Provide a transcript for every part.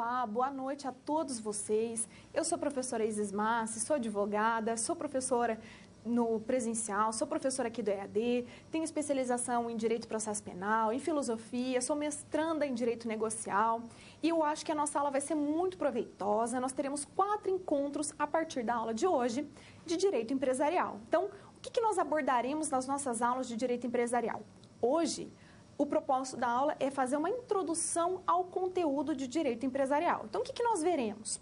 Olá, boa noite a todos vocês. Eu sou a professora Isis Massi, sou advogada, sou professora no presencial, sou professora aqui do EAD, tenho especialização em Direito e Processo Penal, em Filosofia, sou mestranda em Direito Negocial e eu acho que a nossa aula vai ser muito proveitosa. Nós teremos 4 encontros a partir da aula de hoje de Direito Empresarial. Então, o que nós abordaremos nas nossas aulas de Direito Empresarial? Hoje, o propósito da aula é fazer uma introdução ao conteúdo de Direito Empresarial. Então, o que nós veremos?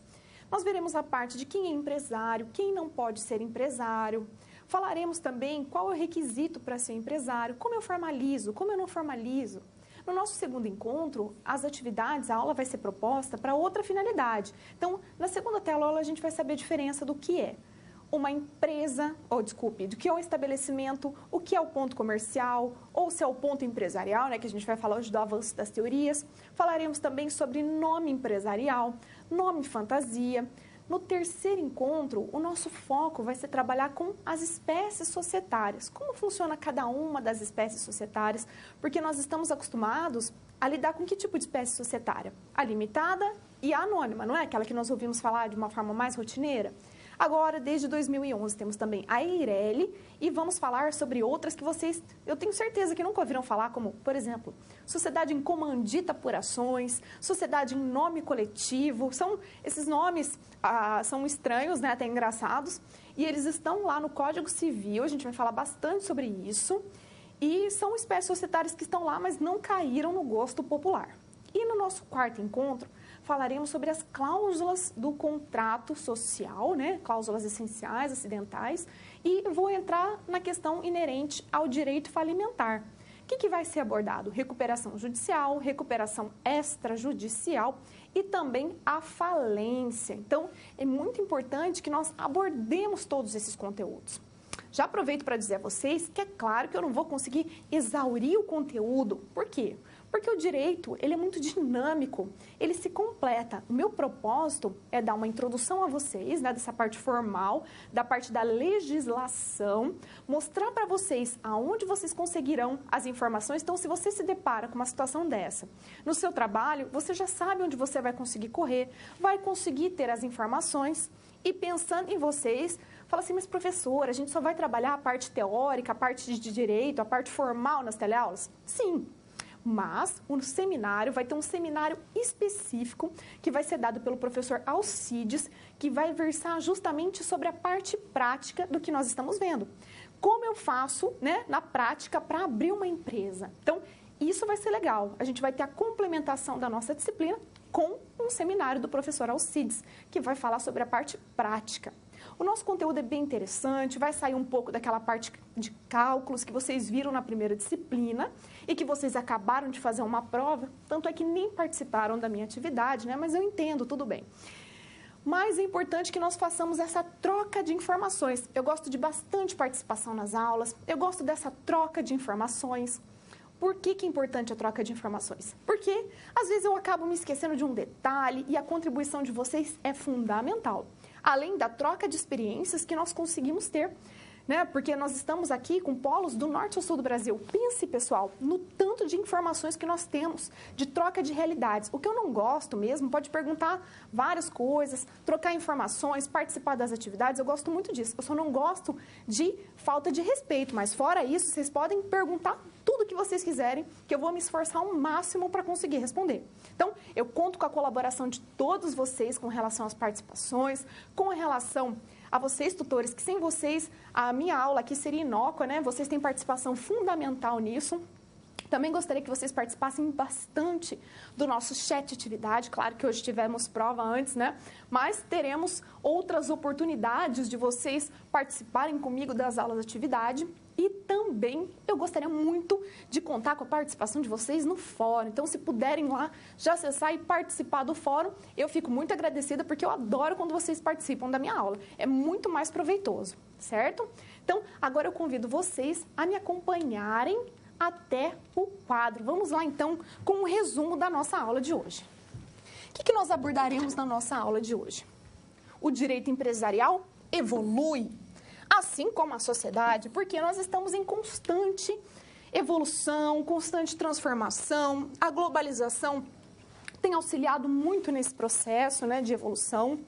Nós veremos a parte de quem é empresário, quem não pode ser empresário. Falaremos também qual é o requisito para ser empresário, como eu formalizo, como eu não formalizo. No nosso segundo encontro, as atividades, a aula vai ser proposta para outra finalidade. Então, na segunda tela a gente vai saber a diferença do que é uma empresa, do que é um estabelecimento, o que é o ponto comercial, ou se é o ponto empresarial, né, que a gente vai falar hoje do avanço das teorias. Falaremos também sobre nome empresarial, nome fantasia. No terceiro encontro, o nosso foco vai ser trabalhar com as espécies societárias. Como funciona cada uma das espécies societárias? Porque nós estamos acostumados a lidar com que tipo de espécie societária? A limitada e a anônima, não é? Aquela que nós ouvimos falar de uma forma mais rotineira. Agora, desde 2011, temos também a EIRELI e vamos falar sobre outras que vocês, eu tenho certeza que nunca ouviram falar, como, por exemplo, sociedade em comandita por ações, sociedade em nome coletivo. Esses nomes são estranhos, né, até engraçados, e eles estão lá no Código Civil, a gente vai falar bastante sobre isso, e são espécies societárias que estão lá, mas não caíram no gosto popular. E no nosso quarto encontro, falaremos sobre as cláusulas do contrato social, né? Cláusulas essenciais, acidentais, e vou entrar na questão inerente ao direito falimentar. O que vai ser abordado? Recuperação judicial, recuperação extrajudicial e também a falência. Então, é muito importante que nós abordemos todos esses conteúdos. Já aproveito para dizer a vocês que é claro que eu não vou conseguir exaurir o conteúdo. Por quê? Porque o direito, ele é muito dinâmico, ele se completa. O meu propósito é dar uma introdução a vocês, né, dessa parte formal, da parte da legislação, mostrar para vocês aonde vocês conseguirão as informações. Então, se você se depara com uma situação dessa no seu trabalho, você já sabe onde você vai conseguir correr, vai conseguir ter as informações e pensando em vocês, fala assim, mas professora, a gente só vai trabalhar a parte teórica, a parte de direito, a parte formal nas teleaulas? Sim. Mas o seminário vai ter um seminário específico que vai ser dado pelo professor Alcides, que vai versar justamente sobre a parte prática do que nós estamos vendo. Como eu faço, né, na prática para abrir uma empresa. Então, isso vai ser legal. A gente vai ter a complementação da nossa disciplina com um seminário do professor Alcides, que vai falar sobre a parte prática. O nosso conteúdo é bem interessante, vai sair um pouco daquela parte de cálculos que vocês viram na primeira disciplina e que vocês acabaram de fazer uma prova, tanto é que nem participaram da minha atividade, né? Mas eu entendo, tudo bem. Mas é importante que nós façamos essa troca de informações. Eu gosto de bastante participação nas aulas, eu gosto dessa troca de informações. Por que é importante a troca de informações? Porque, às vezes, eu acabo me esquecendo de um detalhe e a contribuição de vocês é fundamental. Além da troca de experiências que nós conseguimos ter, né? Porque nós estamos aqui com polos do norte ao sul do Brasil. Pense, pessoal, no tanto de informações que nós temos, de troca de realidades. O que eu não gosto mesmo, pode perguntar várias coisas, trocar informações, participar das atividades, eu gosto muito disso. Eu só não gosto de falta de respeito, mas fora isso, vocês podem perguntar tudo que vocês quiserem, que eu vou me esforçar ao máximo para conseguir responder. Então, eu conto com a colaboração de todos vocês com relação às participações, com relação a vocês, tutores, que sem vocês a minha aula aqui seria inócua, né? Vocês têm participação fundamental nisso. Também gostaria que vocês participassem bastante do nosso chat atividade. Claro que hoje tivemos prova antes, né? Mas teremos outras oportunidades de vocês participarem comigo das aulas de atividade. E também eu gostaria muito de contar com a participação de vocês no fórum. Então, se puderem lá já acessar e participar do fórum, eu fico muito agradecida porque eu adoro quando vocês participam da minha aula. É muito mais proveitoso, certo? Então, agora eu convido vocês a me acompanharem até o quadro. Vamos lá, então, com um resumo da nossa aula de hoje. O que nós abordaremos na nossa aula de hoje? O direito empresarial evolui, assim como a sociedade, porque nós estamos em constante evolução, constante transformação, a globalização tem auxiliado muito nesse processo, né, de evolução.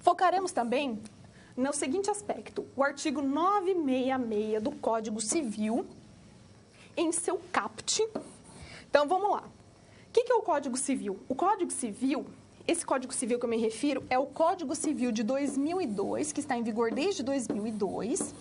Focaremos também no seguinte aspecto: o artigo 966 do Código Civil, em seu caput. Então, vamos lá. O que é o Código Civil? O Código Civil, esse Código Civil que eu me refiro, é o Código Civil de 2002, que está em vigor desde 2002.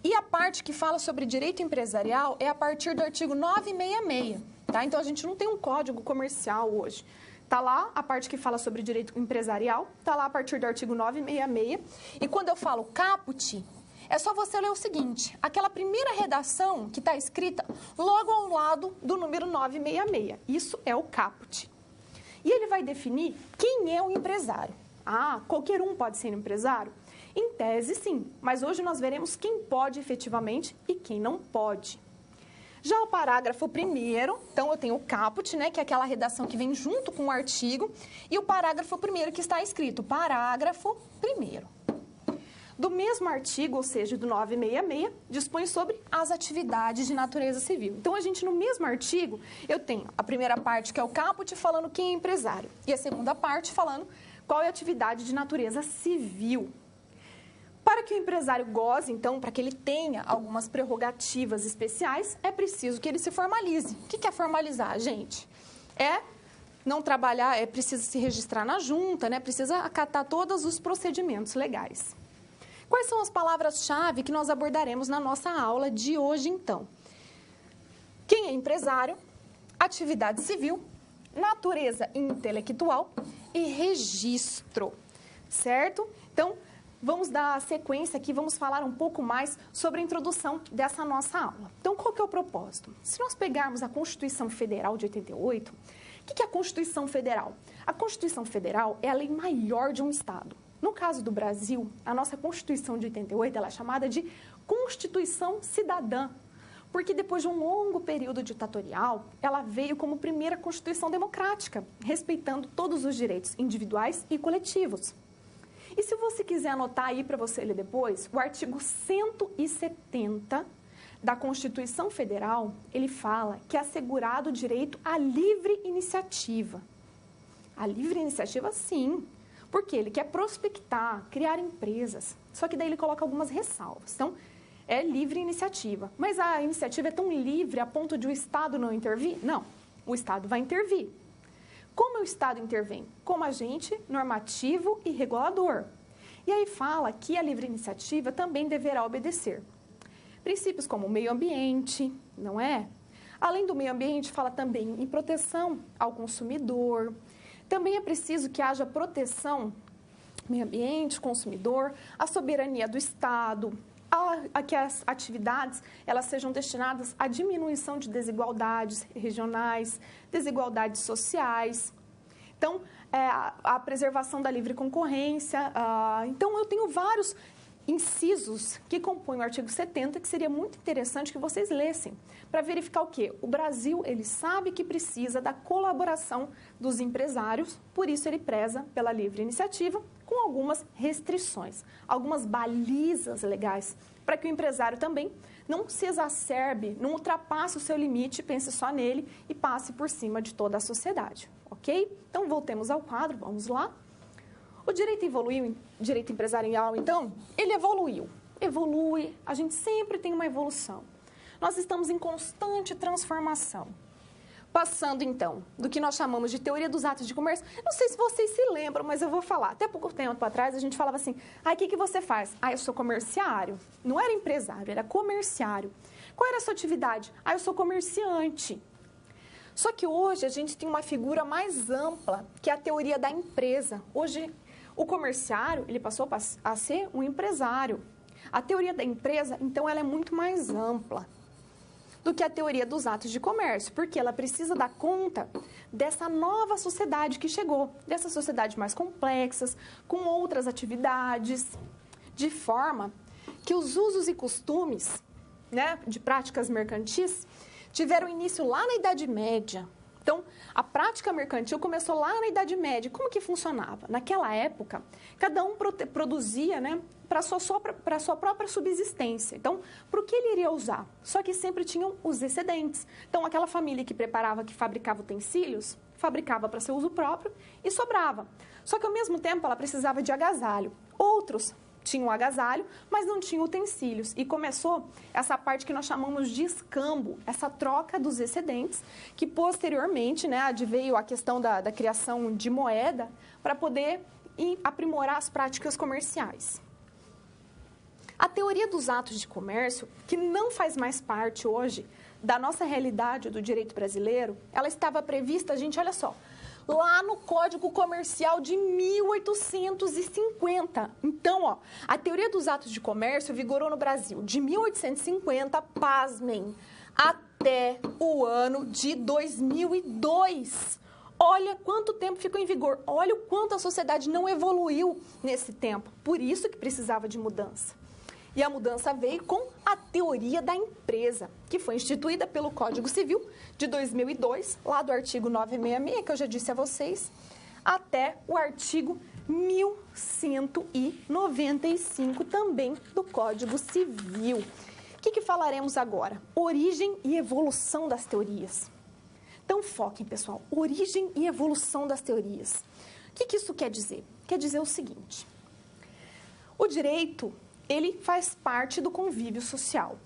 E a parte que fala sobre direito empresarial é a partir do artigo 966, tá? Então, a gente não tem um código comercial hoje. Está lá a parte que fala sobre direito empresarial, está lá a partir do artigo 966. E quando eu falo caput, é só você ler o seguinte: aquela primeira redação que está escrita logo ao lado do número 966. Isso é o caput. E ele vai definir quem é o empresário. Ah, qualquer um pode ser um empresário? Em tese, sim. Mas hoje nós veremos quem pode efetivamente e quem não pode. Já o parágrafo 1º, então eu tenho o caput, né, que é aquela redação que vem junto com o artigo, e o parágrafo 1º que está escrito, parágrafo 1º. Do mesmo artigo, ou seja, do 966, dispõe sobre as atividades de natureza civil. Então, a gente, no mesmo artigo, eu tenho a primeira parte, que é o caput, falando quem é empresário, e a segunda parte falando qual é a atividade de natureza civil. Para que o empresário goze, então, para que ele tenha algumas prerrogativas especiais, é preciso que ele se formalize. O que é formalizar, gente? É não trabalhar, é preciso se registrar na junta, né? Precisa acatar todos os procedimentos legais. Quais são as palavras-chave que nós abordaremos na nossa aula de hoje, então? Quem é empresário, atividade civil, natureza intelectual e registro, certo? Então, vamos dar sequência aqui, vamos falar um pouco mais sobre a introdução dessa nossa aula. Então, qual que é o propósito? Se nós pegarmos a Constituição Federal de 88, o que é a Constituição Federal? A Constituição Federal é a lei maior de um Estado. No caso do Brasil, a nossa Constituição de 88 ela é chamada de Constituição Cidadã, porque depois de um longo período ditatorial, ela veio como primeira Constituição democrática, respeitando todos os direitos individuais e coletivos. E se você quiser anotar aí para você ler depois, o artigo 170 da Constituição Federal, ele fala que é assegurado o direito à livre iniciativa. A livre iniciativa, sim. Porque ele quer prospectar, criar empresas. Só que daí ele coloca algumas ressalvas. Então, é livre iniciativa. Mas a iniciativa é tão livre a ponto de o Estado não intervir? Não, o Estado vai intervir. Como o Estado intervém? Como agente normativo e regulador. E aí fala que a livre iniciativa também deverá obedecer princípios como o meio ambiente, não é? Além do meio ambiente, fala também em proteção ao consumidor. Também é preciso que haja proteção ao meio ambiente, consumidor, à soberania do Estado, a que as atividades elas sejam destinadas à diminuição de desigualdades regionais, desigualdades sociais. Então, a preservação da livre concorrência. Então, eu tenho vários incisos que compõem o artigo 70, que seria muito interessante que vocês lessem, para verificar o quê? O Brasil, ele sabe que precisa da colaboração dos empresários, por isso ele preza pela livre iniciativa, com algumas restrições, algumas balizas legais, para que o empresário também não se exacerbe, não ultrapasse o seu limite, pense só nele e passe por cima de toda a sociedade, ok? Então, voltemos ao quadro, vamos lá. O direito evoluiu, direito empresarial, então, ele evolui, a gente sempre tem uma evolução. Nós estamos em constante transformação. Passando, então, do que nós chamamos de teoria dos atos de comércio, não sei se vocês se lembram, mas eu vou falar. Até pouco tempo atrás, a gente falava assim, o que você faz? Eu sou comerciário. Não era empresário, era comerciário. Qual era a sua atividade? Eu sou comerciante. Só que hoje a gente tem uma figura mais ampla, que é a teoria da empresa. Hoje, o comerciário, ele passou a ser um empresário. A teoria da empresa, então, ela é muito mais ampla do que a teoria dos atos de comércio, porque ela precisa dar conta dessa nova sociedade que chegou, dessa sociedade mais complexa, com outras atividades, de forma que os usos e costumes, né, de práticas mercantis tiveram início lá na Idade Média, Então, a prática mercantil começou lá na Idade Média. Como que funcionava? Naquela época, cada um produzia, né, para a sua própria subsistência. Então, para o que ele iria usar? Só que sempre tinham os excedentes. Então, aquela família que fabricava utensílios, fabricava para seu uso próprio e sobrava. Só que, ao mesmo tempo, ela precisava de agasalho. Outros tinham agasalho, mas não tinham utensílios. E começou essa parte que nós chamamos de escambo, essa troca dos excedentes, que posteriormente, né, adveio a questão da criação de moeda para poder aprimorar as práticas comerciais. A teoria dos atos de comércio, que não faz mais parte hoje da nossa realidade do direito brasileiro, ela estava prevista, gente, olha só, lá no Código Comercial de 1850. Então, ó, a teoria dos atos de comércio vigorou no Brasil de 1850, pasmem, até o ano de 2002. Olha quanto tempo ficou em vigor, olha o quanto a sociedade não evoluiu nesse tempo. Por isso que precisava de mudança. E a mudança veio com a teoria da empresa, que foi instituída pelo Código Civil de 2002, lá do artigo 966, que eu já disse a vocês, até o artigo 1195 também do Código Civil. O que falaremos agora? Origem e evolução das teorias. Então, foquem, pessoal, origem e evolução das teorias. O que isso quer dizer? Quer dizer o seguinte, o direito, ele faz parte do convívio social.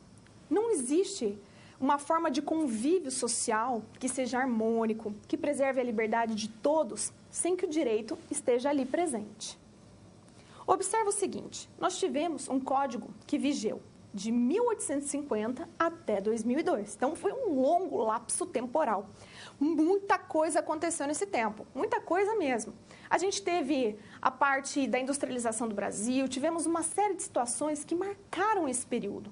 Não existe uma forma de convívio social que seja harmônico, que preserve a liberdade de todos, sem que o direito esteja ali presente. Observa o seguinte, nós tivemos um código que vigeu de 1850 até 2002. Então, foi um longo lapso temporal. Muita coisa aconteceu nesse tempo, muita coisa mesmo. A gente teve a parte da industrialização do Brasil, tivemos uma série de situações que marcaram esse período.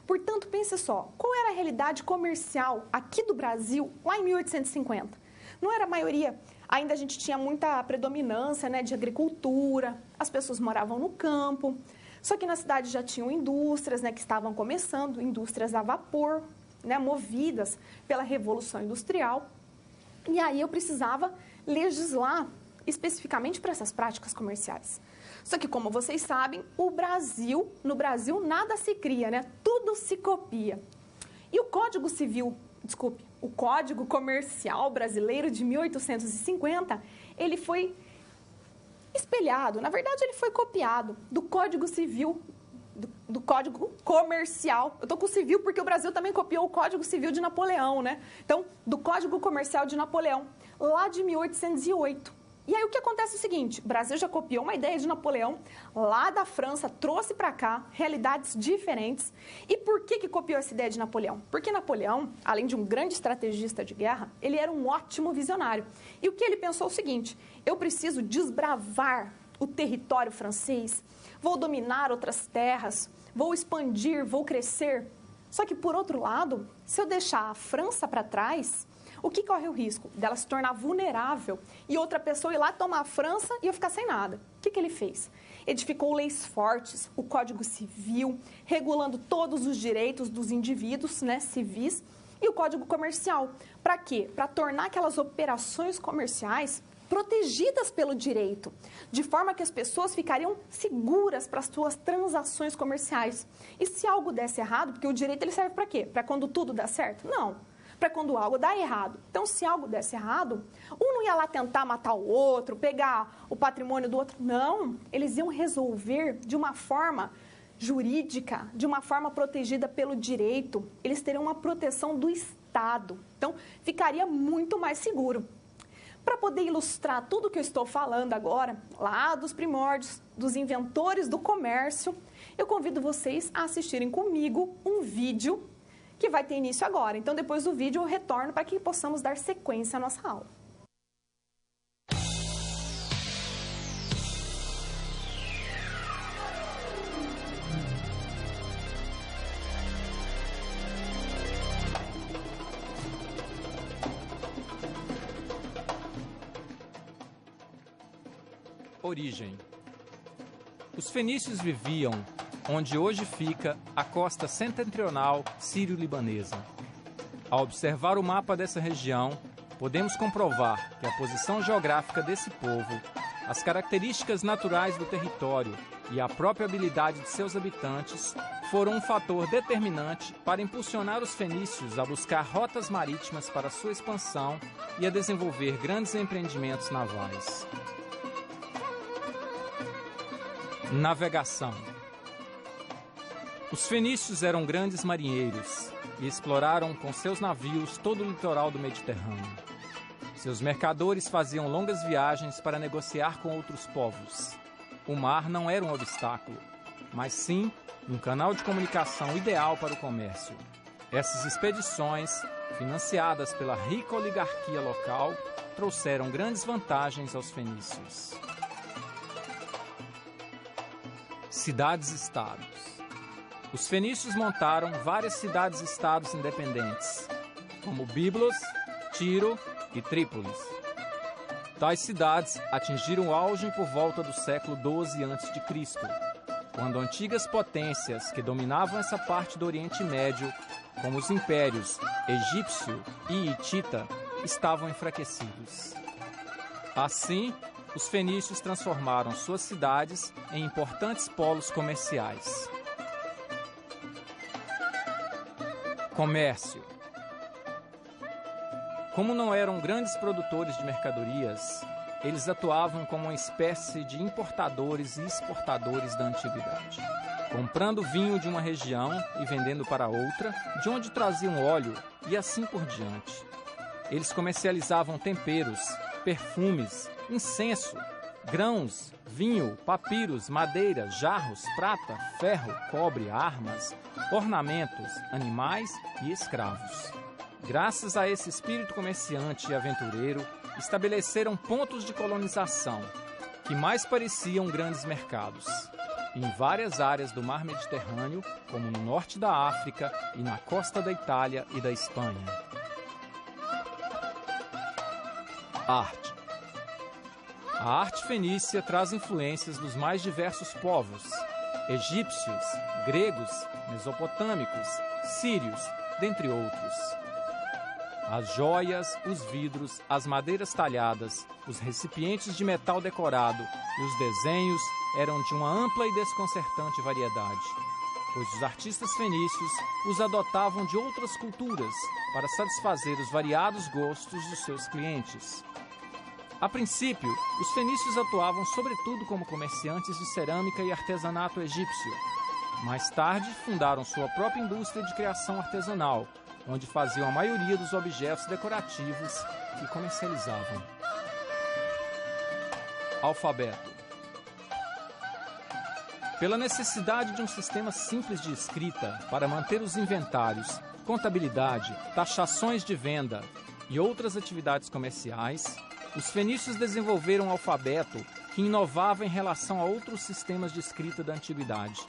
Portanto, pense só, qual era a realidade comercial aqui do Brasil lá em 1850? Não era a maioria, ainda a gente tinha muita predominância, né, de agricultura, as pessoas moravam no campo, só que na cidade já tinham indústrias, né, que estavam começando, indústrias a vapor, né, movidas pela Revolução Industrial. E aí eu precisava legislar especificamente para essas práticas comerciais. Só que, como vocês sabem, no Brasil nada se cria, né? Tudo se copia. E o Código Comercial Brasileiro de 1850, ele foi espelhado, na verdade ele foi copiado do Código Civil, do Código Comercial. Eu estou com o civil porque o Brasil também copiou o Código Civil de Napoleão, né? Então, do Código Comercial de Napoleão, lá de 1808. E aí o que acontece é o seguinte, o Brasil já copiou uma ideia de Napoleão, lá da França, trouxe para cá realidades diferentes. E por que copiou essa ideia de Napoleão? Porque Napoleão, além de um grande estrategista de guerra, ele era um ótimo visionário. E o que ele pensou é o seguinte, eu preciso desbravar o território francês, vou dominar outras terras, vou expandir, vou crescer. Só que, por outro lado, se eu deixar a França para trás, o que corre o risco? Dela se tornar vulnerável e outra pessoa ir lá tomar a França e eu ficar sem nada. O que ele fez? Edificou leis fortes, o Código Civil, regulando todos os direitos dos indivíduos, né, civis, e o Código Comercial. Para quê? Para tornar aquelas operações comerciais protegidas pelo direito, de forma que as pessoas ficariam seguras para as suas transações comerciais. E se algo desse errado, porque o direito ele serve para quê? Para quando tudo dá certo? Não. Para quando algo dá errado. Então, se algo desse errado, um não ia lá tentar matar o outro, pegar o patrimônio do outro. Não, eles iam resolver de uma forma jurídica, de uma forma protegida pelo direito. Eles teriam uma proteção do Estado. Então, ficaria muito mais seguro. Para poder ilustrar tudo o que eu estou falando agora, lá dos primórdios, dos inventores do comércio, eu convido vocês a assistirem comigo um vídeo que vai ter início agora. Então, depois do vídeo, eu retorno para que possamos dar sequência à nossa aula. Origem. Os fenícios viviam onde hoje fica a costa setentrional sírio-libanesa. Ao observar o mapa dessa região, podemos comprovar que a posição geográfica desse povo, as características naturais do território e a própria habilidade de seus habitantes foram um fator determinante para impulsionar os fenícios a buscar rotas marítimas para sua expansão e a desenvolver grandes empreendimentos navais. Navegação. Os fenícios eram grandes marinheiros e exploraram com seus navios todo o litoral do Mediterrâneo. Seus mercadores faziam longas viagens para negociar com outros povos. O mar não era um obstáculo, mas sim um canal de comunicação ideal para o comércio. Essas expedições, financiadas pela rica oligarquia local, trouxeram grandes vantagens aos fenícios. Cidades-estados. Os fenícios montaram várias cidades-estados independentes, como Biblos, Tiro e Trípolis. Tais cidades atingiram o auge por volta do século XII a.C., quando antigas potências que dominavam essa parte do Oriente Médio, como os impérios egípcio e hitita, estavam enfraquecidos. Assim, os fenícios transformaram suas cidades em importantes polos comerciais. Comércio. Como não eram grandes produtores de mercadorias, eles atuavam como uma espécie de importadores e exportadores da antiguidade, comprando vinho de uma região e vendendo para outra, de onde traziam óleo e assim por diante. Eles comercializavam temperos, perfumes, incenso, grãos, vinho, papiros, madeira, jarros, prata, ferro, cobre, armas, ornamentos, animais e escravos. Graças a esse espírito comerciante e aventureiro, estabeleceram pontos de colonização, que mais pareciam grandes mercados, em várias áreas do mar Mediterrâneo, como no norte da África e na costa da Itália e da Espanha. Arte. A arte fenícia traz influências dos mais diversos povos, egípcios, gregos, mesopotâmicos, sírios, dentre outros. As joias, os vidros, as madeiras talhadas, os recipientes de metal decorado e os desenhos eram de uma ampla e desconcertante variedade, pois os artistas fenícios os adotavam de outras culturas para satisfazer os variados gostos dos seus clientes. A princípio, os fenícios atuavam sobretudo como comerciantes de cerâmica e artesanato egípcio. Mais tarde, fundaram sua própria indústria de criação artesanal, onde faziam a maioria dos objetos decorativos que comercializavam. Alfabeto. Pela necessidade de um sistema simples de escrita para manter os inventários, contabilidade, taxações de venda e outras atividades comerciais, os fenícios desenvolveram um alfabeto que inovava em relação a outros sistemas de escrita da antiguidade,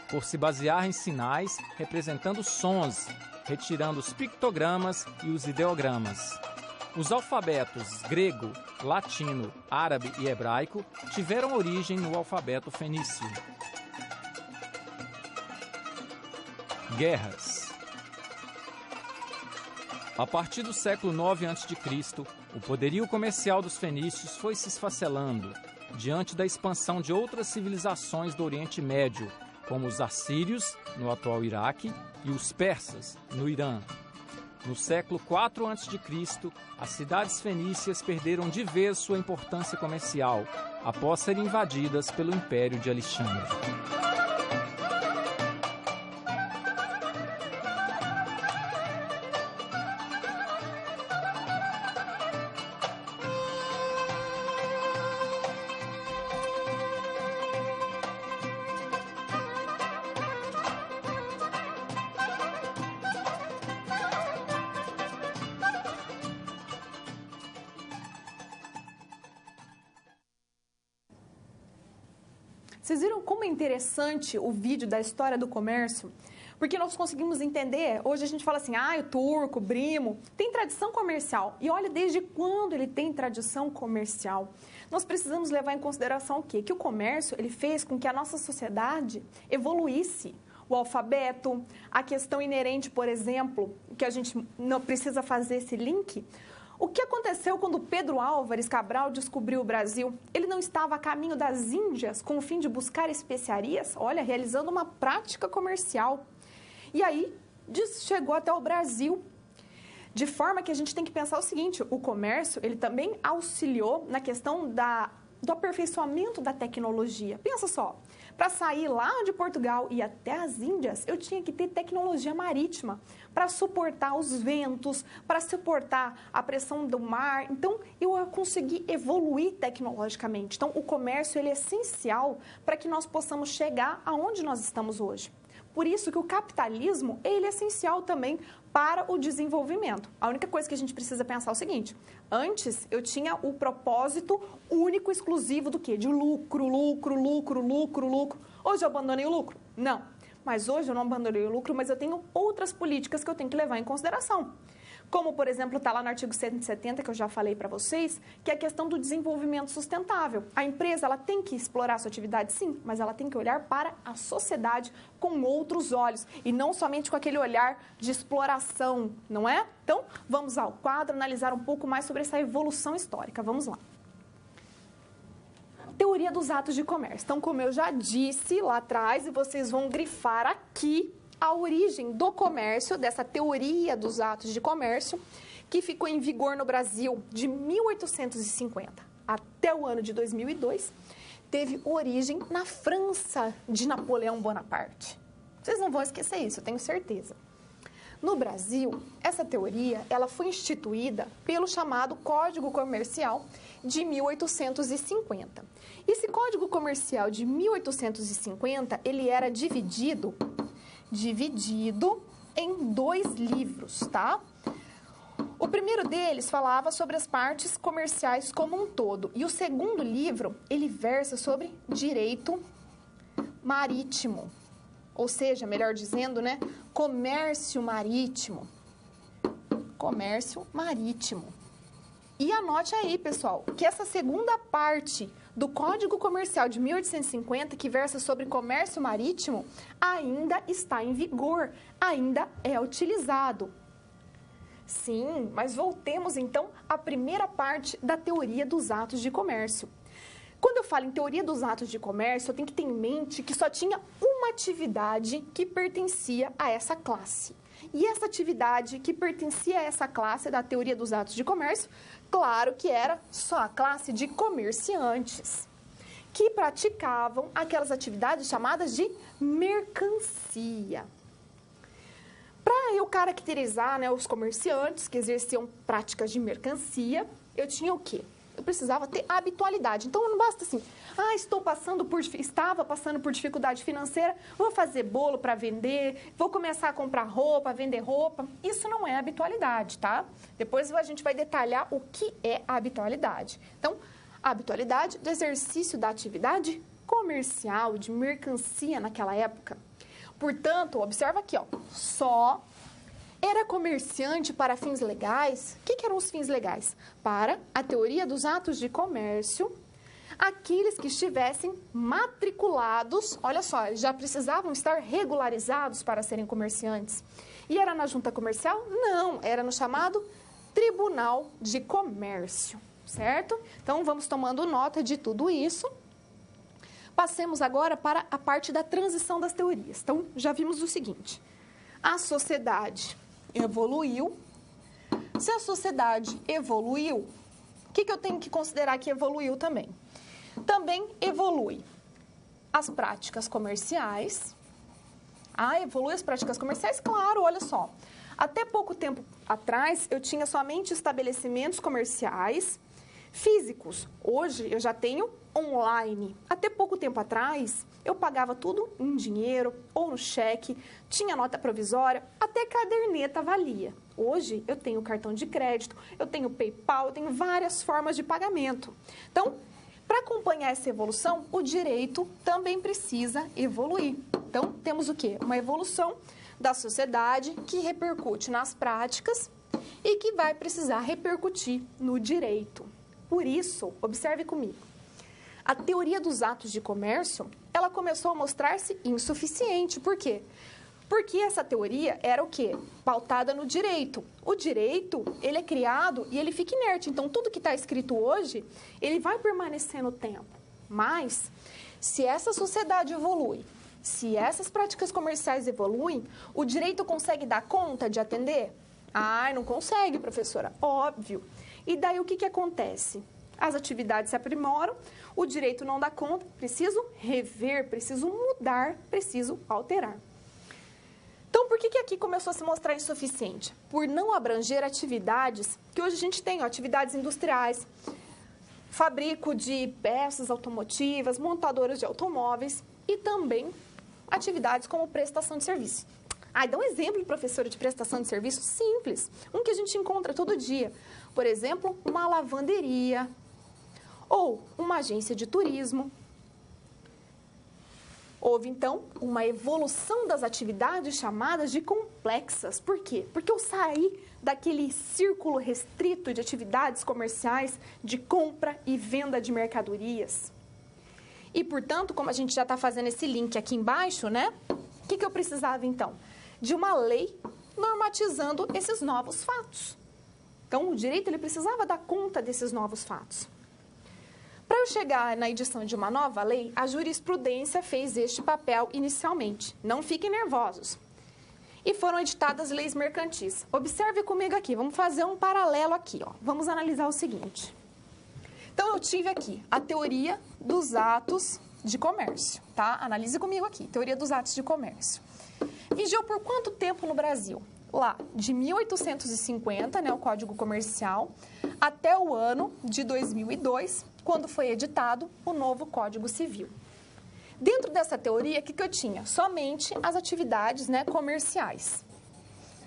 por se basear em sinais representando sons, retirando os pictogramas e os ideogramas. Os alfabetos grego, latino, árabe e hebraico tiveram origem no alfabeto fenício. Guerras. A partir do século IX a.C., o poderio comercial dos fenícios foi se esfacelando diante da expansão de outras civilizações do Oriente Médio, como os assírios, no atual Iraque, e os persas, no Irã. No século IV a.C., as cidades fenícias perderam de vez sua importância comercial, após serem invadidas pelo Império de Alexandre. Vocês viram como é interessante o vídeo da história do comércio? Porque nós conseguimos entender, hoje a gente fala assim, o turco, o brimo, tem tradição comercial. E olha desde quando ele tem tradição comercial. Nós precisamos levar em consideração o quê? Que o comércio, ele fez com que a nossa sociedade evoluísse. O alfabeto, a questão inerente, por exemplo, que a gente não precisa fazer esse link. O que aconteceu quando Pedro Álvares Cabral descobriu o Brasil? Ele não estava a caminho das Índias com o fim de buscar especiarias? Olha, realizando uma prática comercial. E aí, chegou até o Brasil. De forma que a gente tem que pensar o seguinte, o comércio, ele também auxiliou na questão do aperfeiçoamento da tecnologia. Pensa só, para sair lá de Portugal e até as Índias, eu tinha que ter tecnologia marítima para suportar os ventos, para suportar a pressão do mar. Então, eu consegui evoluir tecnologicamente. Então, o comércio ele é essencial para que nós possamos chegar aonde nós estamos hoje. Por isso que o capitalismo ele é essencial também para o desenvolvimento. A única coisa que a gente precisa pensar é o seguinte, antes eu tinha o propósito único, exclusivo do quê? De lucro, lucro, lucro, lucro, lucro. Hoje eu abandonei o lucro? Não. Mas hoje eu não abandonei o lucro, mas eu tenho outras políticas que eu tenho que levar em consideração. Como, por exemplo, está lá no artigo 170, que eu já falei para vocês, que é a questão do desenvolvimento sustentável. A empresa ela tem que explorar a sua atividade, sim, mas ela tem que olhar para a sociedade com outros olhos e não somente com aquele olhar de exploração, não é? Então, vamos ao quadro, analisar um pouco mais sobre essa evolução histórica. Vamos lá. Teoria dos atos de comércio. Então, como eu já disse lá atrás, e vocês vão grifar aqui, a origem do comércio, dessa teoria dos atos de comércio, que ficou em vigor no Brasil de 1850 até o ano de 2002, teve origem na França de Napoleão Bonaparte. Vocês não vão esquecer isso, eu tenho certeza. No Brasil, essa teoria ela foi instituída pelo chamado Código Comercial de 1850. Esse Código Comercial de 1850, ele era dividido em 2 livros, tá? O primeiro deles falava sobre as partes comerciais como um todo. E o segundo livro, ele versa sobre direito marítimo. Ou seja, melhor dizendo, né? Comércio marítimo. Comércio marítimo. E anote aí, pessoal, que essa segunda parte do Código Comercial de 1850, que versa sobre comércio marítimo, ainda está em vigor, ainda é utilizado. Sim, mas voltemos então à primeira parte da teoria dos atos de comércio. Quando eu falo em teoria dos atos de comércio, eu tenho que ter em mente que só tinha uma atividade que pertencia a essa classe. E essa atividade que pertencia a essa classe da teoria dos atos de comércio, claro que era só a classe de comerciantes, que praticavam aquelas atividades chamadas de mercancia. Para eu caracterizar, né, os comerciantes que exerciam práticas de mercancia, eu tinha o quê? Eu precisava ter habitualidade. Então, não basta assim, estava passando por dificuldade financeira, vou fazer bolo para vender, vou começar a comprar roupa, vender roupa. Isso não é habitualidade, tá? Depois a gente vai detalhar o que é a habitualidade. Então, a habitualidade do exercício da atividade comercial, de mercancia naquela época. Portanto, observa aqui, ó, só era comerciante para fins legais. O que eram os fins legais? Para a teoria dos atos de comércio, aqueles que estivessem matriculados, olha só, já precisavam estar regularizados para serem comerciantes. E era na junta comercial? Não, era no chamado Tribunal de Comércio, certo? Então, vamos tomando nota de tudo isso. Passemos agora para a parte da transição das teorias. Então, já vimos o seguinte, a sociedade evoluiu. Se a sociedade evoluiu, o que eu tenho que considerar que evoluiu também? Também evolui as práticas comerciais. Evolui as práticas comerciais? Claro, olha só. Até pouco tempo atrás, eu tinha somente estabelecimentos comerciais físicos. Hoje, eu já tenho online. Até pouco tempo atrás, eu pagava tudo em dinheiro ou no cheque, tinha nota provisória, até caderneta valia. Hoje, eu tenho cartão de crédito, eu tenho PayPal, eu tenho várias formas de pagamento. Então, para acompanhar essa evolução, o direito também precisa evoluir. Então, temos o quê? Uma evolução da sociedade que repercute nas práticas e que vai precisar repercutir no direito. Por isso, observe comigo, a teoria dos atos de comércio, ela começou a mostrar-se insuficiente. Por quê? Porque essa teoria era o quê? Pautada no direito. O direito, ele é criado e ele fica inerte. Então, tudo que está escrito hoje, ele vai permanecer no tempo. Mas, se essa sociedade evolui, se essas práticas comerciais evoluem, o direito consegue dar conta de atender? Ah, não consegue, professora. Óbvio. E daí o que acontece? As atividades se aprimoram, o direito não dá conta, preciso rever, preciso mudar, preciso alterar. Então, por que aqui começou a se mostrar insuficiente? Por não abranger atividades que hoje a gente tem, atividades industriais, fabrico de peças automotivas, montadoras de automóveis e também atividades como prestação de serviço. Dá um exemplo, professora, de prestação de serviço simples, um que a gente encontra todo dia. Por exemplo, uma lavanderia ou uma agência de turismo. Houve, então, uma evolução das atividades chamadas de complexas. Por quê? Porque eu saí daquele círculo restrito de atividades comerciais de compra e venda de mercadorias. E, portanto, como a gente já está fazendo esse link aqui embaixo, né? O que eu precisava, então? De uma lei normatizando esses novos fatos. Então, o direito ele precisava dar conta desses novos fatos. Para eu chegar na edição de uma nova lei, a jurisprudência fez este papel inicialmente. Não fiquem nervosos. E foram editadas leis mercantis. Observe comigo aqui, vamos fazer um paralelo aqui, ó. Vamos analisar o seguinte. Então, eu tive aqui a teoria dos atos de comércio, tá? Analise comigo aqui, teoria dos atos de comércio. Vigiou por quanto tempo no Brasil? Lá, de 1850, né, o Código Comercial, até o ano de 2002, quando foi editado o novo Código Civil. Dentro dessa teoria, o que eu tinha? Somente as atividades, né, comerciais.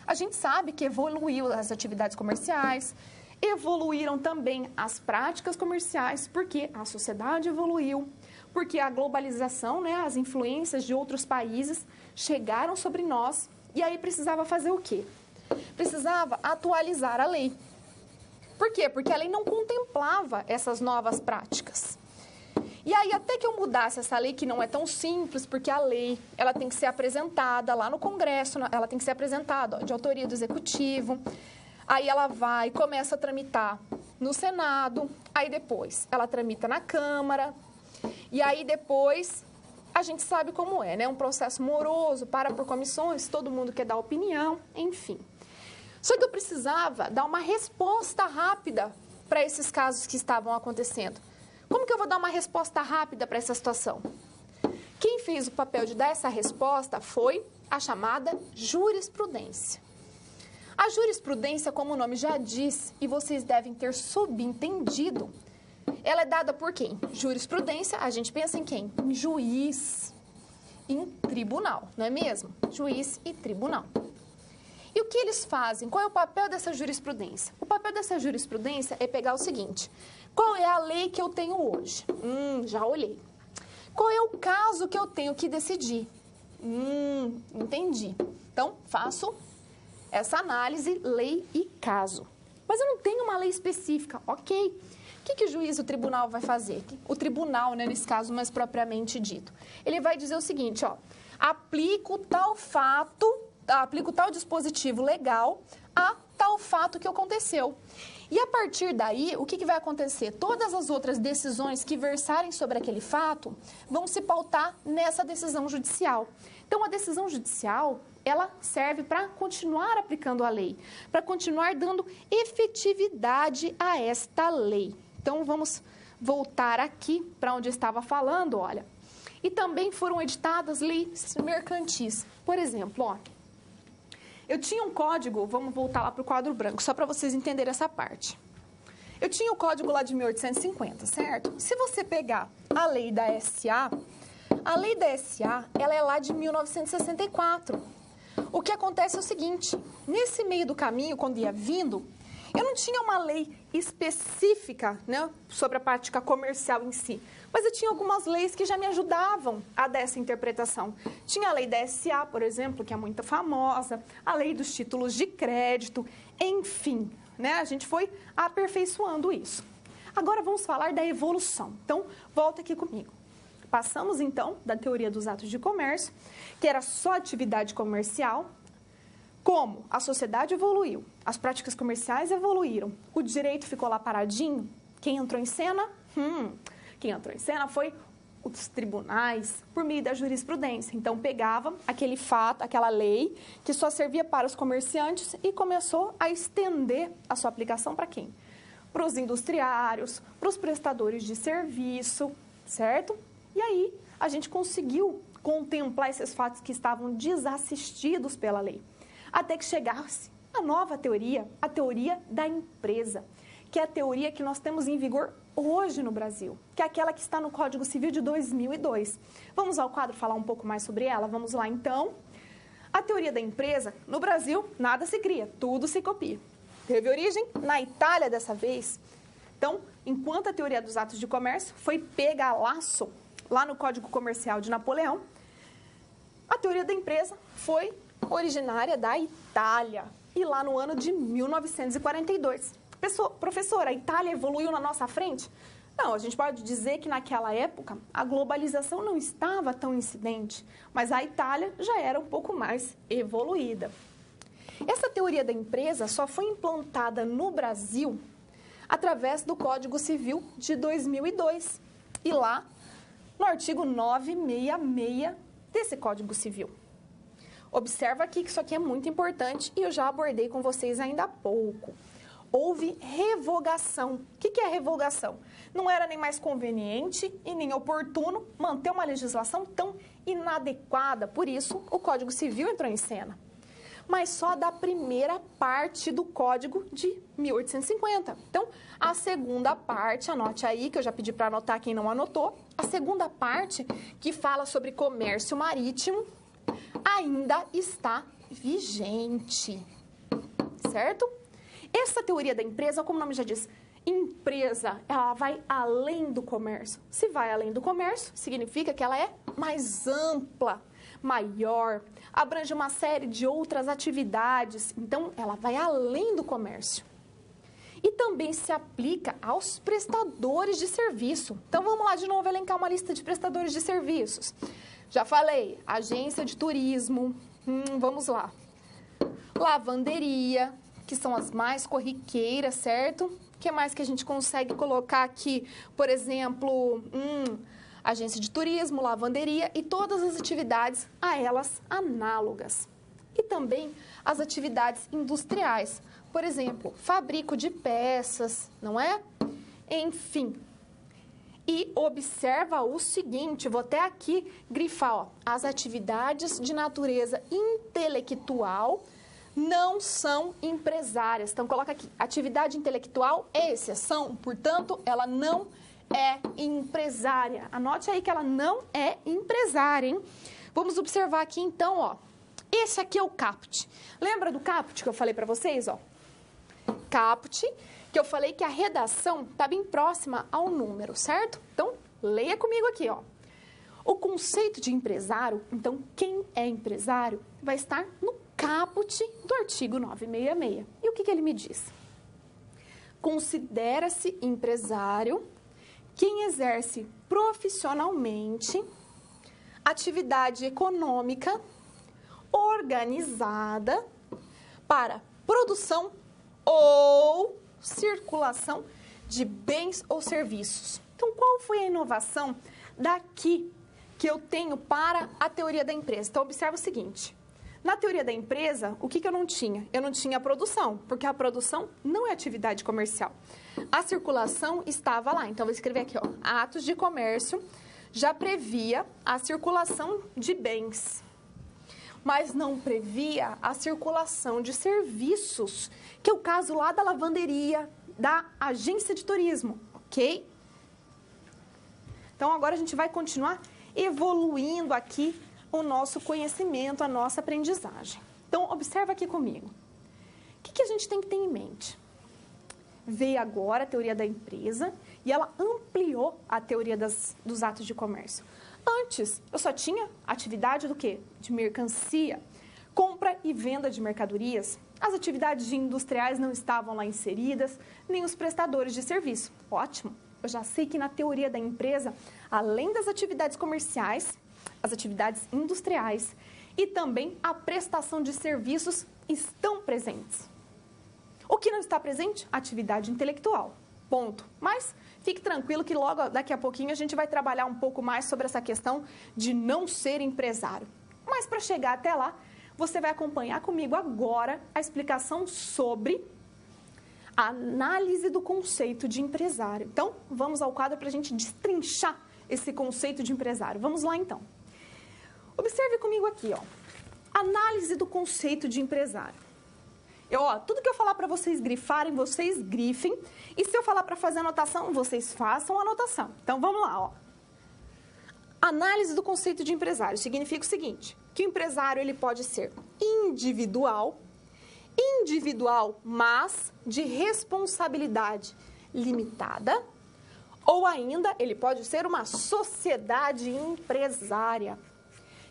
A gente sabe que evoluiu as atividades comerciais, evoluíram também as práticas comerciais, porque a sociedade evoluiu, porque a globalização, né, as influências de outros países chegaram sobre nós. E aí precisava fazer o quê? Precisava atualizar a lei. Por quê? Porque a lei não contemplava essas novas práticas. E aí, até que eu mudasse essa lei, que não é tão simples, porque a lei ela tem que ser apresentada lá no Congresso, ela tem que ser apresentada de autoria do Executivo, aí ela vai e começa a tramitar no Senado, aí depois ela tramita na Câmara, e aí depois a gente sabe como é, né? Um processo moroso, para por comissões, todo mundo quer dar opinião, enfim. Só que eu precisava dar uma resposta rápida para esses casos que estavam acontecendo. Como que eu vou dar uma resposta rápida para essa situação? Quem fez o papel de dar essa resposta foi a chamada jurisprudência. A jurisprudência, como o nome já diz, e vocês devem ter subentendido, ela é dada por quem? Jurisprudência, a gente pensa em quem? Em juiz, em tribunal, não é mesmo? Juiz e tribunal. E o que eles fazem? Qual é o papel dessa jurisprudência? O papel dessa jurisprudência é pegar o seguinte: qual é a lei que eu tenho hoje? Já olhei. Qual é o caso que eu tenho que decidir? Entendi. Então, faço essa análise, lei e caso. Mas eu não tenho uma lei específica, ok? O que o juiz e o tribunal vai fazer? O tribunal, né, nesse caso mais propriamente dito. Ele vai dizer o seguinte, ó, aplico tal dispositivo legal a tal fato que aconteceu. E a partir daí, o que vai acontecer? Todas as outras decisões que versarem sobre aquele fato vão se pautar nessa decisão judicial. Então, a decisão judicial, ela serve para continuar aplicando a lei, para continuar dando efetividade a esta lei. Então, vamos voltar aqui para onde eu estava falando, olha. E também foram editadas leis mercantis. Por exemplo, ó, eu tinha um código, vamos voltar lá para o quadro branco, só para vocês entenderem essa parte. Eu tinha o código lá de 1850, certo? Se você pegar a lei da SA, ela é lá de 1964. O que acontece é o seguinte, nesse meio do caminho, quando ia vindo, eu não tinha uma lei específica, né, sobre a prática comercial em si, mas eu tinha algumas leis que já me ajudavam a dar essa interpretação. Tinha a lei da SA, por exemplo, que é muito famosa, a lei dos títulos de crédito, enfim, né, a gente foi aperfeiçoando isso. Agora vamos falar da evolução. Então, volta aqui comigo. Passamos, então, da teoria dos atos de comércio, que era só atividade comercial. Como a sociedade evoluiu, as práticas comerciais evoluíram, o direito ficou lá paradinho. Quem entrou em cena? Quem entrou em cena foi os tribunais, por meio da jurisprudência. Então, pegava aquele fato, aquela lei, que só servia para os comerciantes e começou a estender a sua aplicação para quem? Para os industriários, para os prestadores de serviço, certo? E aí, a gente conseguiu contemplar esses fatos que estavam desassistidos pela lei. Até que chegasse a nova teoria, a teoria da empresa, que é a teoria que nós temos em vigor hoje no Brasil, que é aquela que está no Código Civil de 2002. Vamos ao quadro falar um pouco mais sobre ela? Vamos lá, então. A teoria da empresa, no Brasil, nada se cria, tudo se copia. Teve origem na Itália dessa vez. Então, enquanto a teoria dos atos de comércio foi pega a laço lá no Código Comercial de Napoleão, a teoria da empresa foi originária da Itália, e lá no ano de 1942. Professora, a Itália evoluiu na nossa frente? Não, a gente pode dizer que naquela época a globalização não estava tão incidente, mas a Itália já era um pouco mais evoluída. Essa teoria da empresa só foi implantada no Brasil através do Código Civil de 2002, e lá no artigo 966 desse Código Civil. Observa aqui que isso aqui é muito importante e eu já abordei com vocês ainda há pouco. Houve revogação. O que é revogação? Não era nem mais conveniente e nem oportuno manter uma legislação tão inadequada, por isso o Código Civil entrou em cena. Mas só da primeira parte do Código de 1850. Então, a segunda parte, anote aí, que eu já pedi para anotar quem não anotou, a segunda parte, que fala sobre comércio marítimo, ainda está vigente, certo? Essa teoria da empresa, como o nome já diz, empresa, ela vai além do comércio. Se vai além do comércio, significa que ela é mais ampla, maior, abrange uma série de outras atividades. Então, ela vai além do comércio. E também se aplica aos prestadores de serviço. Então, vamos lá de novo elencar uma lista de prestadores de serviços. Já falei, agência de turismo, vamos lá. Lavanderia, que são as mais corriqueiras, certo? O que mais que a gente consegue colocar aqui? Por exemplo, agência de turismo, lavanderia e todas as atividades a elas análogas. E também as atividades industriais. Por exemplo, fabrico de peças, não é? Enfim. E observa o seguinte, vou até aqui grifar, ó, as atividades de natureza intelectual não são empresárias. Então, coloca aqui, atividade intelectual é exceção, portanto, ela não é empresária. Anote aí que ela não é empresária, hein? Vamos observar aqui, então, ó, esse aqui é o caput. Lembra do caput que eu falei para vocês, ó? Caput, que eu falei que a redação está bem próxima ao número, certo? Então, leia comigo aqui, ó. O conceito de empresário, então, quem é empresário, vai estar no caput do artigo 966. E o que ele me diz? Considera-se empresário quem exerce profissionalmente atividade econômica organizada para produção ou circulação de bens ou serviços. Então, qual foi a inovação daqui que eu tenho para a teoria da empresa? Então, observa o seguinte. Na teoria da empresa, o que eu não tinha? Eu não tinha a produção, porque a produção não é atividade comercial. A circulação estava lá. Então, vou escrever aqui, ó, atos de comércio já previa a circulação de bens, mas não previa a circulação de serviços, que é o caso lá da lavanderia, da agência de turismo, ok? Então, agora a gente vai continuar evoluindo aqui o nosso conhecimento, a nossa aprendizagem. Então, observa aqui comigo. O que a gente tem que ter em mente? Veio agora a teoria da empresa e ela ampliou a teoria dos atos de comércio. Antes, eu só tinha atividade do quê? De mercancia, compra e venda de mercadorias. As atividades industriais não estavam lá inseridas, nem os prestadores de serviço. Ótimo. eu já sei que na teoria da empresa, além das atividades comerciais, as atividades industriais e também a prestação de serviços estão presentes. O que não está presente? Atividade intelectual. Ponto. Mas fique tranquilo que logo daqui a pouquinho a gente vai trabalhar um pouco mais sobre essa questão de não ser empresário. Mas para chegar até lá, você vai acompanhar comigo agora a explicação sobre a análise do conceito de empresário. Então, vamos ao quadro para a gente destrinchar esse conceito de empresário. Vamos lá, então. Observe comigo aqui, ó. Análise do conceito de empresário. Tudo que eu falar para vocês grifarem, vocês grifem. E se eu falar para fazer anotação, vocês façam a anotação. Então, vamos lá, ó. Análise do conceito de empresário significa o seguinte, que o empresário ele pode ser individual, mas de responsabilidade limitada, ou ainda ele pode ser uma sociedade empresária.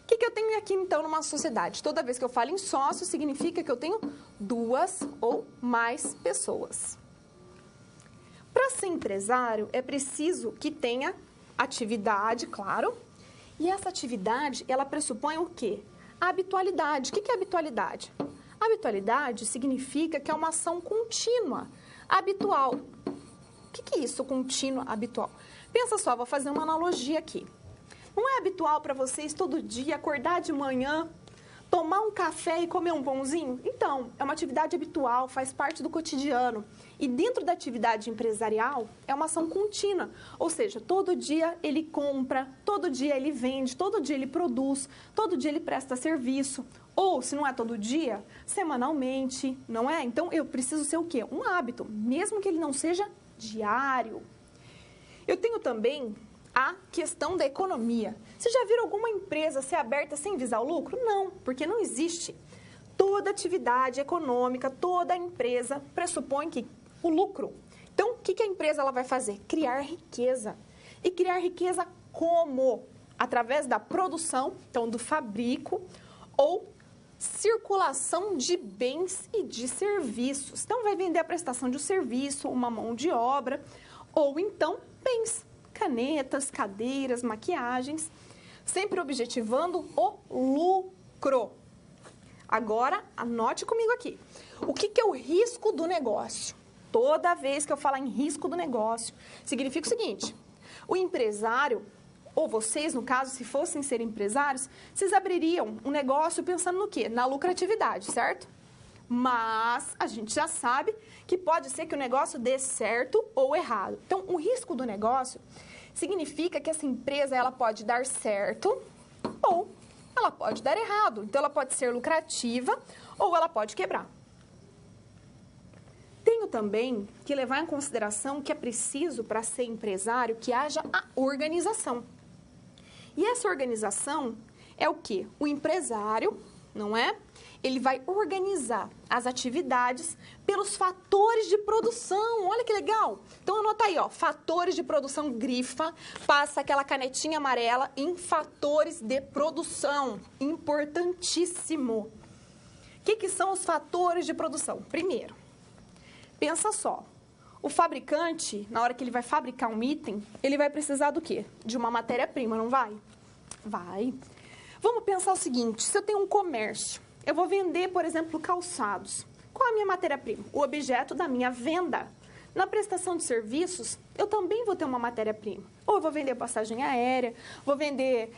O que eu tenho aqui, então, numa sociedade? Toda vez que eu falo em sócio, significa que eu tenho duas ou mais pessoas. Para ser empresário, é preciso que tenha atividade, claro, e essa atividade, ela pressupõe o quê? A habitualidade. O que é habitualidade? Habitualidade significa que é uma ação contínua, habitual. O que é isso, contínua, habitual? Pensa só, vou fazer uma analogia aqui. Não é habitual para vocês todo dia acordar de manhã, tomar um café e comer um pãozinho? Então, é uma atividade habitual, faz parte do cotidiano. E dentro da atividade empresarial, é uma ação contínua. Ou seja, todo dia ele compra, todo dia ele vende, todo dia ele produz, todo dia ele presta serviço. Ou, se não é todo dia, semanalmente, não é? Então, eu preciso ser o quê? Um hábito, mesmo que ele não seja diário. Eu tenho também a questão da economia. Vocês já viram alguma empresa ser aberta sem visar o lucro? Não, porque não existe. Toda atividade econômica, toda empresa pressupõe que o lucro. Então, o que a empresa ela vai fazer? Criar riqueza. E criar riqueza como? Através da produção, então do fabrico, ou circulação de bens e de serviços. Então, vai vender a prestação de um serviço, uma mão de obra, ou então bens, canetas, cadeiras, maquiagens, sempre objetivando o lucro. Agora, anote comigo aqui. O que é o risco do negócio? Toda vez que eu falar em risco do negócio, significa o seguinte, o empresário, ou vocês, no caso, se fossem ser empresários, vocês abririam um negócio pensando no quê? Na lucratividade, certo? Mas a gente já sabe que pode ser que o negócio dê certo ou errado. Então, o risco do negócio significa que essa empresa ela pode dar certo ou ela pode dar errado. Então, ela pode ser lucrativa ou ela pode quebrar. Tenho também que levar em consideração que é preciso, para ser empresário, que haja a organização. E essa organização é o quê? O empresário, não é? Ele vai organizar as atividades pelos fatores de produção. Olha que legal! Então, anota aí, ó, fatores de produção, grifa, passa aquela canetinha amarela em fatores de produção. Importantíssimo. O que são os fatores de produção? Primeiro, pensa só, o fabricante, na hora que ele vai fabricar um item, ele vai precisar do quê? De uma matéria-prima, não vai? Vai. Vamos pensar o seguinte, se eu tenho um comércio, eu vou vender, por exemplo, calçados. Qual é a minha matéria-prima? O objeto da minha venda. Na prestação de serviços, eu também vou ter uma matéria-prima. Ou eu vou vender passagem aérea, vou vender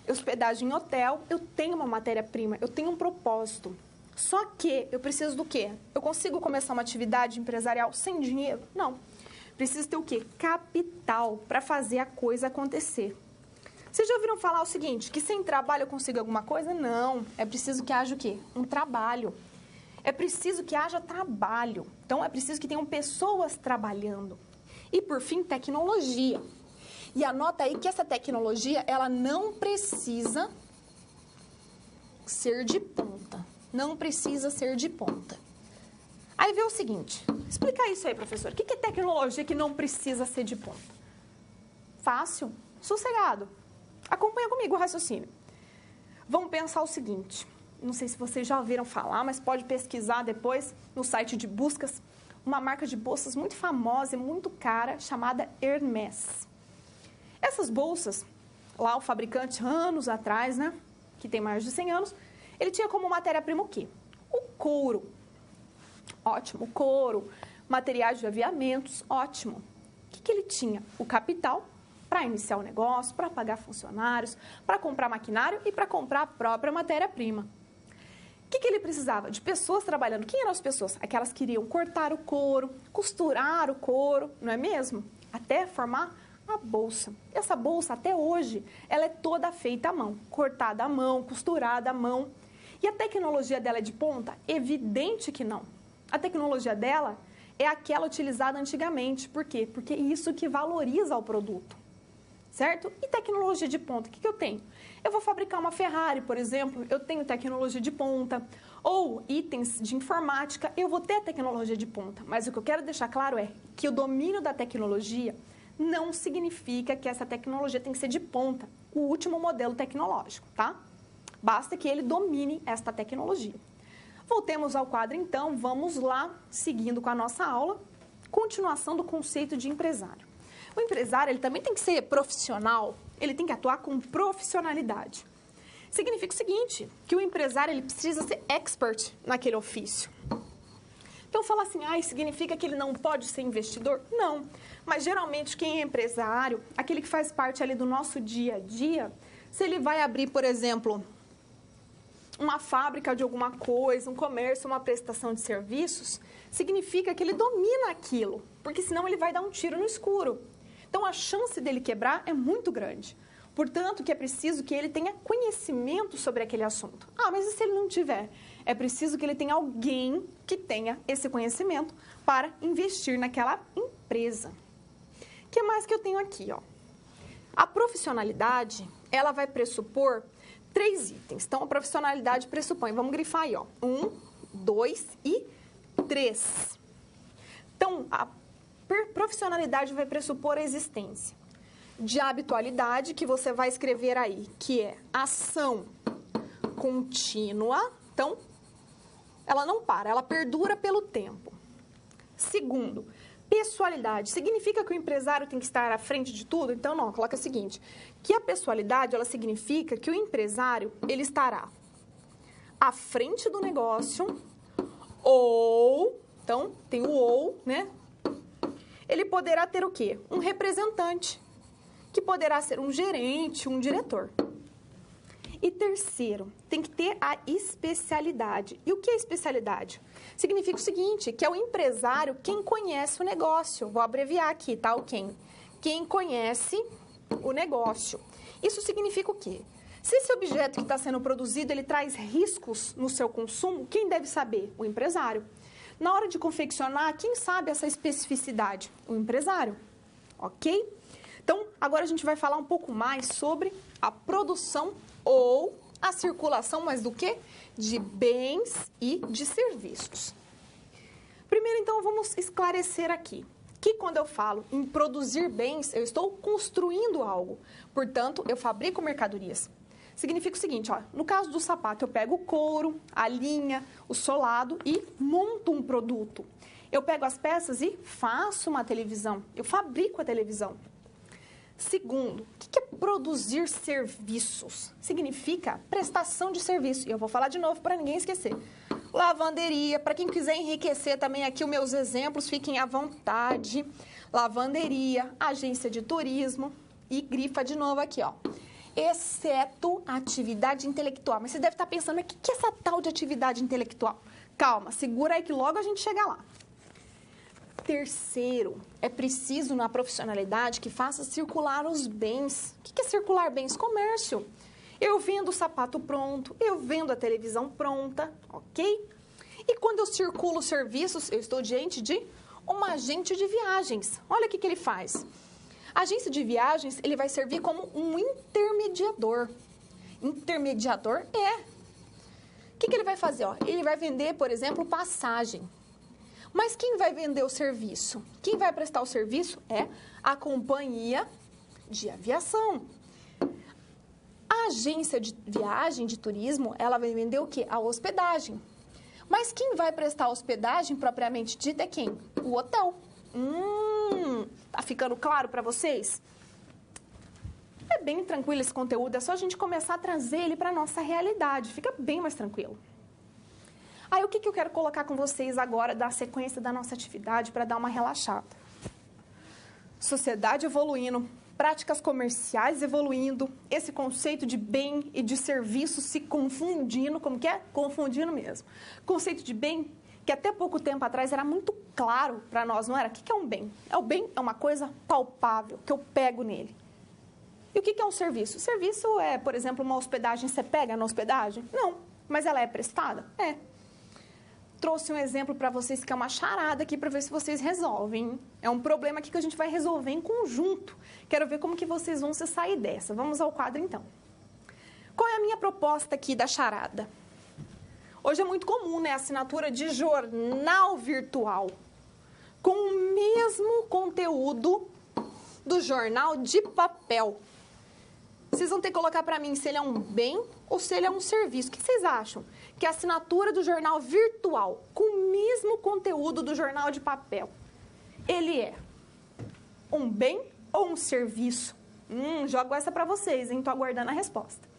hospedagem em hotel. Eu tenho uma matéria-prima, eu tenho um propósito. Só que eu preciso do quê? Eu consigo começar uma atividade empresarial sem dinheiro? Não. Preciso ter o quê? Capital para fazer a coisa acontecer. Vocês já ouviram falar o seguinte, que sem trabalho eu consigo alguma coisa? Não. É preciso que haja o quê? Um trabalho. É preciso que haja trabalho. Então, é preciso que tenham pessoas trabalhando. E, por fim, tecnologia. E anota aí que essa tecnologia, ela não precisa ser de ponta. Não precisa ser de ponta. Aí vê o seguinte, explica isso aí, professor. O que é tecnologia que não precisa ser de ponta? Fácil, sossegado. Acompanha comigo o raciocínio. Vamos pensar o seguinte, não sei se vocês já ouviram falar, mas pode pesquisar depois no site de buscas. uma marca de bolsas muito famosa e muito cara, chamada Hermès. Essas bolsas, lá o fabricante, anos atrás, né, que tem mais de 100 anos, ele tinha como matéria-prima o quê? O couro. Ótimo, couro, materiais de aviamentos, ótimo. O que ele tinha? O capital para iniciar o negócio, para pagar funcionários, para comprar maquinário e para comprar a própria matéria-prima. O que ele precisava? De pessoas trabalhando. Quem eram as pessoas? Aquelas que iriam cortar o couro, costurar o couro, não é mesmo? Até formar a bolsa. Essa bolsa, até hoje, ela é toda feita à mão, cortada à mão, costurada à mão. E a tecnologia dela é de ponta? Evidente que não. A tecnologia dela é aquela utilizada antigamente. Por quê? Porque é isso que valoriza o produto, certo? E tecnologia de ponta, o que eu tenho? Eu vou fabricar uma Ferrari, por exemplo, eu tenho tecnologia de ponta. Ou itens de informática, eu vou ter tecnologia de ponta. Mas o que eu quero deixar claro é que o domínio da tecnologia não significa que essa tecnologia tem que ser de ponta, o último modelo tecnológico, tá? Basta que ele domine esta tecnologia. Voltemos ao quadro, então, vamos lá, seguindo com a nossa aula, continuação do conceito de empresário. O empresário, ele também tem que ser profissional, ele tem que atuar com profissionalidade. Significa o seguinte, que o empresário, ele precisa ser expert naquele ofício. Então, fala assim, significa que ele não pode ser investidor? Não, mas geralmente quem é empresário, aquele que faz parte ali do nosso dia a dia, se ele vai abrir, por exemplo, uma fábrica de alguma coisa, um comércio, uma prestação de serviços, significa que ele domina aquilo, porque senão ele vai dar um tiro no escuro. Então, a chance dele quebrar é muito grande. Portanto, que é preciso que ele tenha conhecimento sobre aquele assunto. Mas e se ele não tiver? É preciso que ele tenha alguém que tenha esse conhecimento para investir naquela empresa. O que mais que eu tenho aqui? A profissionalidade, ela vai pressupor 3 itens. Então, a profissionalidade pressupõe, vamos grifar aí, 1, 2 e 3. Então, a profissionalidade vai pressupor a existência de habitualidade, que você vai escrever aí, que é ação contínua. Então, ela não para, ela perdura pelo tempo. Segundo, pessoalidade. Significa que o empresário tem que estar à frente de tudo? Então, não, coloca o seguinte, que a pessoalidade, ela significa que o empresário, ele estará à frente do negócio ou, então, tem o ou, né? Ele poderá ter o quê? Um representante, que poderá ser um gerente, um diretor. E terceiro, tem que ter a especialidade. E o que é especialidade? Significa o seguinte, que é o empresário quem conhece o negócio. Vou abreviar aqui, tá? O quem? Quem conhece o negócio. Isso significa o quê? Se esse objeto que está sendo produzido, ele traz riscos no seu consumo, quem deve saber? O empresário. Na hora de confeccionar, quem sabe essa especificidade? O empresário. Ok? Então, agora a gente vai falar um pouco mais sobre a produção ou a circulação, mas do quê? De bens e de serviços. Primeiro, então, vamos esclarecer aqui que quando eu falo em produzir bens, eu estou construindo algo. Portanto, eu fabrico mercadorias. Significa o seguinte, no caso do sapato, eu pego o couro, a linha, o solado e monto um produto. Eu pego as peças e faço uma televisão. Eu fabrico a televisão. Segundo, o que é produzir serviços? Significa prestação de serviço. E eu vou falar de novo para ninguém esquecer. Lavanderia, para quem quiser enriquecer também aqui os meus exemplos, fiquem à vontade. Lavanderia, agência de turismo e grifa de novo aqui, exceto atividade intelectual. Mas você deve estar pensando, mas o que é essa tal de atividade intelectual? Calma, segura aí que logo a gente chega lá. Terceiro, é preciso na profissionalidade que faça circular os bens. O que é circular bens? Comércio. Eu vendo o sapato pronto, eu vendo a televisão pronta, ok? E quando eu circulo serviços, eu estou diante de um agente de viagens. Olha o que ele faz. A agência de viagens, ele vai servir como um intermediador. Intermediador é. O que ele vai fazer? Ele vai vender, por exemplo, passagem. Mas quem vai vender o serviço? Quem vai prestar o serviço é a companhia de aviação. A agência de viagem, de turismo, ela vai vender o quê? A hospedagem. Mas quem vai prestar a hospedagem propriamente dita é quem? O hotel. Tá ficando claro para vocês? É bem tranquilo esse conteúdo, é só a gente começar a trazer ele para a nossa realidade, fica bem mais tranquilo. Aí, o que eu quero colocar com vocês agora, da sequência da nossa atividade, para dar uma relaxada? Sociedade evoluindo, práticas comerciais evoluindo, esse conceito de bem e de serviço se confundindo, como que é? Confundindo mesmo. Conceito de bem, que até pouco tempo atrás era muito claro para nós, não era? O que é um bem? O bem é uma coisa palpável, que eu pego nele. E o que é um serviço? O serviço é, por exemplo, uma hospedagem, você pega na hospedagem? Não, mas ela é prestada? É. Trouxe um exemplo para vocês que é uma charada aqui para ver se vocês resolvem. É um problema aqui que a gente vai resolver em conjunto. Quero ver como que vocês vão se sair dessa. Vamos ao quadro, então. Qual é a minha proposta aqui da charada? Hoje é muito comum, né, a assinatura de jornal virtual com o mesmo conteúdo do jornal de papel. Vocês vão ter que colocar para mim se ele é um bem ou se ele é um serviço. O que vocês acham? Que a assinatura do jornal virtual, com o mesmo conteúdo do jornal de papel, ele é um bem ou um serviço? Jogo essa para vocês, hein? Tô aguardando a resposta.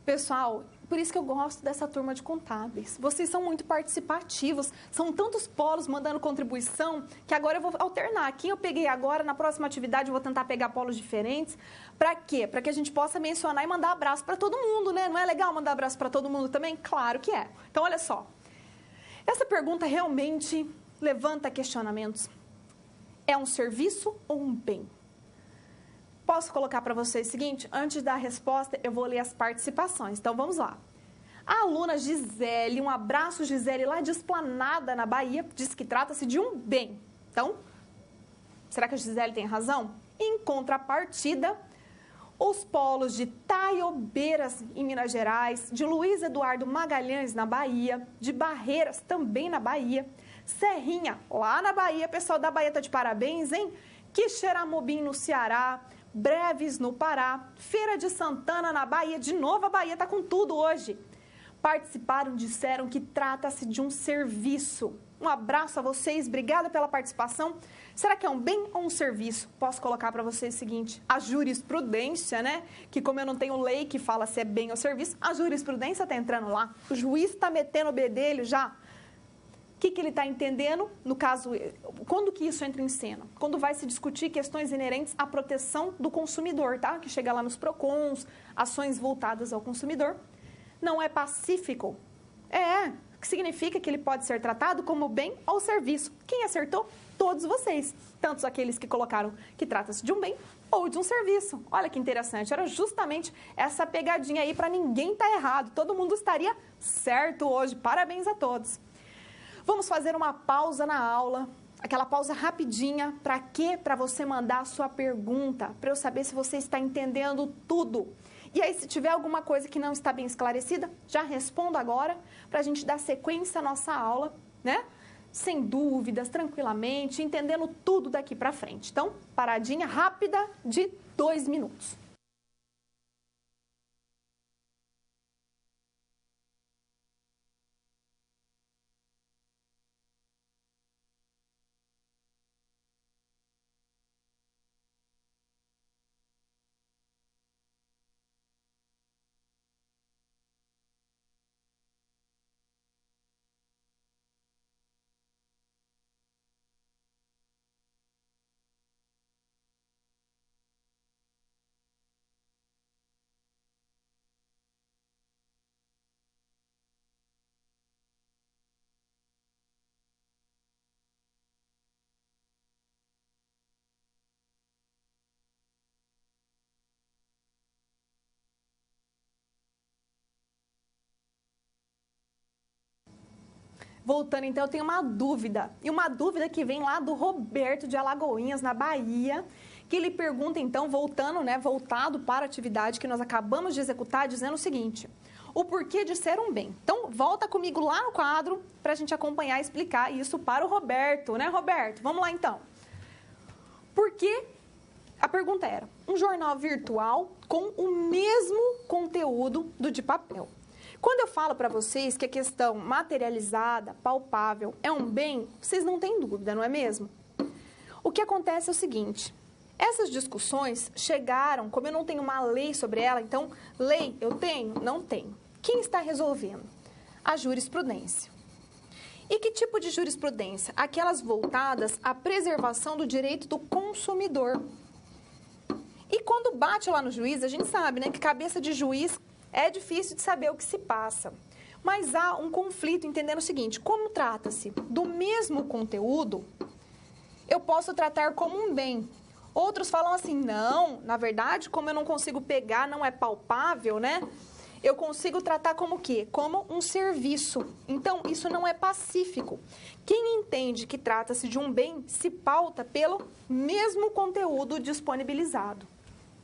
Pessoal, por isso que eu gosto dessa turma de contábeis. Vocês são muito participativos, são tantos polos mandando contribuição, que agora eu vou alternar. Quem eu peguei agora, na próxima atividade eu vou tentar pegar polos diferentes. Para quê? Para que a gente possa mencionar e mandar abraço para todo mundo, né? Não é legal mandar abraço para todo mundo também? Claro que é. Então, olha só. Essa pergunta realmente levanta questionamentos. É um serviço ou um bem? Posso colocar para vocês o seguinte? Antes da resposta, eu vou ler as participações. Então, vamos lá. A aluna Gisele, um abraço, Gisele, lá de Esplanada, na Bahia, diz que trata-se de um bem. Então, será que a Gisele tem razão? Em contrapartida, os polos de Taiobeiras, em Minas Gerais, de Luiz Eduardo Magalhães, na Bahia, de Barreiras, também na Bahia, Serrinha, lá na Bahia, pessoal da Bahia tá de parabéns, hein? Quixeramobim, no Ceará, Breves, no Pará, Feira de Santana, na Bahia, de novo a Bahia tá com tudo hoje. Participaram, disseram que trata-se de um serviço. Um abraço a vocês, obrigada pela participação. Será que é um bem ou um serviço? Posso colocar para vocês o seguinte, a jurisprudência, né? Que como eu não tenho lei que fala se é bem ou serviço, a jurisprudência está entrando lá. O juiz está metendo o bedelho já. O que ele está entendendo? No caso, quando que isso entra em cena? Quando vai se discutir questões inerentes à proteção do consumidor, tá? Que chega lá nos PROCONs, ações voltadas ao consumidor. Não é pacífico. O que significa que ele pode ser tratado como bem ou serviço. Quem acertou? Todos vocês. Tanto aqueles que colocaram que trata-se de um bem ou de um serviço. Olha que interessante. Era justamente essa pegadinha aí para ninguém estar errado. Todo mundo estaria certo hoje. Parabéns a todos. Vamos fazer uma pausa na aula. Aquela pausa rapidinha. Para quê? Para você mandar a sua pergunta. Para eu saber se você está entendendo tudo. E aí, se tiver alguma coisa que não está bem esclarecida, já respondo agora, para a gente dar sequência à nossa aula, né? Sem dúvidas, tranquilamente, entendendo tudo daqui para frente. Então, paradinha rápida de 2 minutos. Voltando, então, eu tenho uma dúvida. E uma dúvida que vem lá do Roberto de Alagoinhas, na Bahia, que ele pergunta, então, voltando, né, voltado para a atividade que nós acabamos de executar, dizendo o seguinte: o porquê de ser um bem. Então, volta comigo lá no quadro para a gente acompanhar e explicar isso para o Roberto, né, Roberto? Vamos lá, então. Por que? A pergunta era, um jornal virtual com o mesmo conteúdo do de papel. Quando eu falo para vocês que a questão materializada, palpável, é um bem, vocês não têm dúvida, não é mesmo? O que acontece é o seguinte, essas discussões chegaram, como eu não tenho uma lei sobre ela, então, lei eu tenho? Não tenho. Quem está resolvendo? A jurisprudência. E que tipo de jurisprudência? Aquelas voltadas à preservação do direito do consumidor. E quando bate lá no juiz, a gente sabe, né, que cabeça de juiz é difícil de saber o que se passa. Mas há um conflito entendendo o seguinte, como trata-se do mesmo conteúdo, eu posso tratar como um bem. Outros falam assim, não, na verdade, como eu não consigo pegar, não é palpável, né? Eu consigo tratar como o quê? Como um serviço. Então, isso não é pacífico. Quem entende que trata-se de um bem se pauta pelo mesmo conteúdo disponibilizado,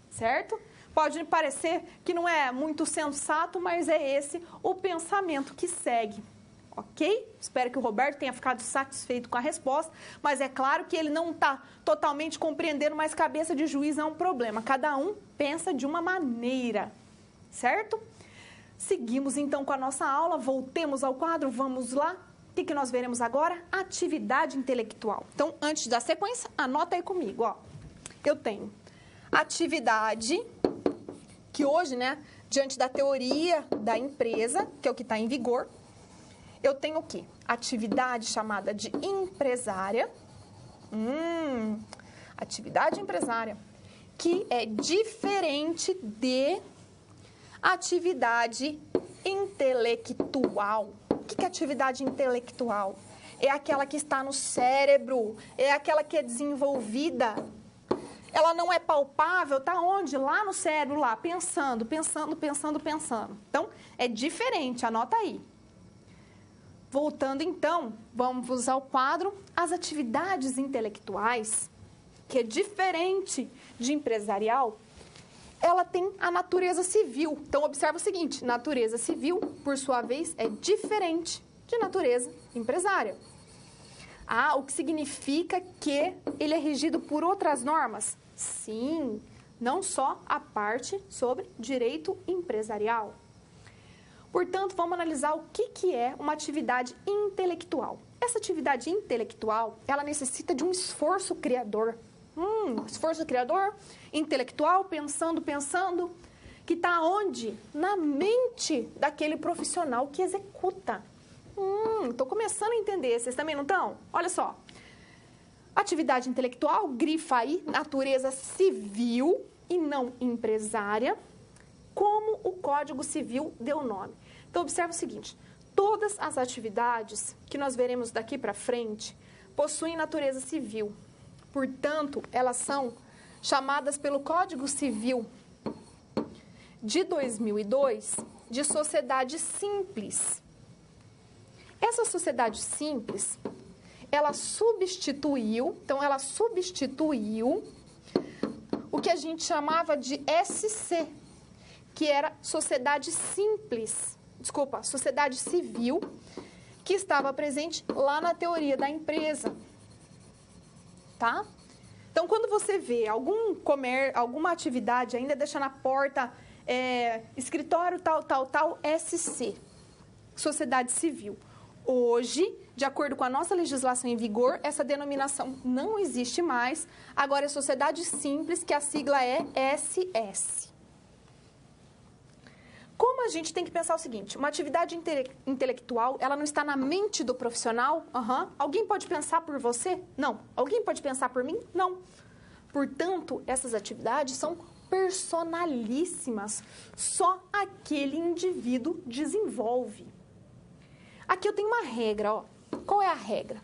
certo? Pode parecer que não é muito sensato, mas é esse o pensamento que segue, ok? Espero que o Roberto tenha ficado satisfeito com a resposta, mas é claro que ele não está totalmente compreendendo, mas cabeça de juiz é um problema. Cada um pensa de uma maneira, certo? Seguimos então com a nossa aula, voltemos ao quadro, vamos lá. O que nós veremos agora? Atividade intelectual. Então, antes da sequência, anota aí comigo, ó. Eu tenho atividade, que hoje, né, diante da teoria da empresa, que é o que está em vigor, eu tenho o quê? Atividade chamada de empresária. Atividade empresária, que é diferente de atividade intelectual. O que é atividade intelectual? É aquela que está no cérebro, é aquela que é desenvolvida. ela não é palpável, tá onde? Lá no cérebro, lá, pensando. Então, é diferente, anota aí. Voltando, então, vamos ao quadro. As atividades intelectuais, que é diferente de empresarial, ela tem a natureza civil. Então, observa o seguinte, natureza civil, por sua vez, é diferente de natureza empresária. Ah, o que significa que ele é regido por outras normas? Sim, não só a parte sobre direito empresarial. Portanto, vamos analisar o que é uma atividade intelectual. Essa atividade intelectual, ela necessita de um esforço criador. Esforço criador, intelectual, pensando, que está onde? Na mente daquele profissional que executa. Estou começando a entender, vocês também não estão? Olha só, atividade intelectual, grifa aí, natureza civil e não empresária, como o Código Civil deu nome. Então, observa o seguinte, todas as atividades que nós veremos daqui para frente possuem natureza civil. Portanto, elas são chamadas pelo Código Civil de 2002 de sociedade simples. Essa sociedade simples, ela substituiu o que a gente chamava de SC, que era sociedade civil, que estava presente lá na teoria da empresa. Tá? Então, quando você vê alguma atividade ainda deixa na porta, escritório tal, SC, sociedade civil. Hoje, de acordo com a nossa legislação em vigor, essa denominação não existe mais. Agora é sociedade simples, que a sigla é SS. Como a gente tem que pensar o seguinte, uma atividade intelectual, ela não está na mente do profissional? Alguém pode pensar por você? Não. Alguém pode pensar por mim? Não. Portanto, essas atividades são personalíssimas. Só aquele indivíduo desenvolve. Aqui eu tenho uma regra, ó. Qual é a regra?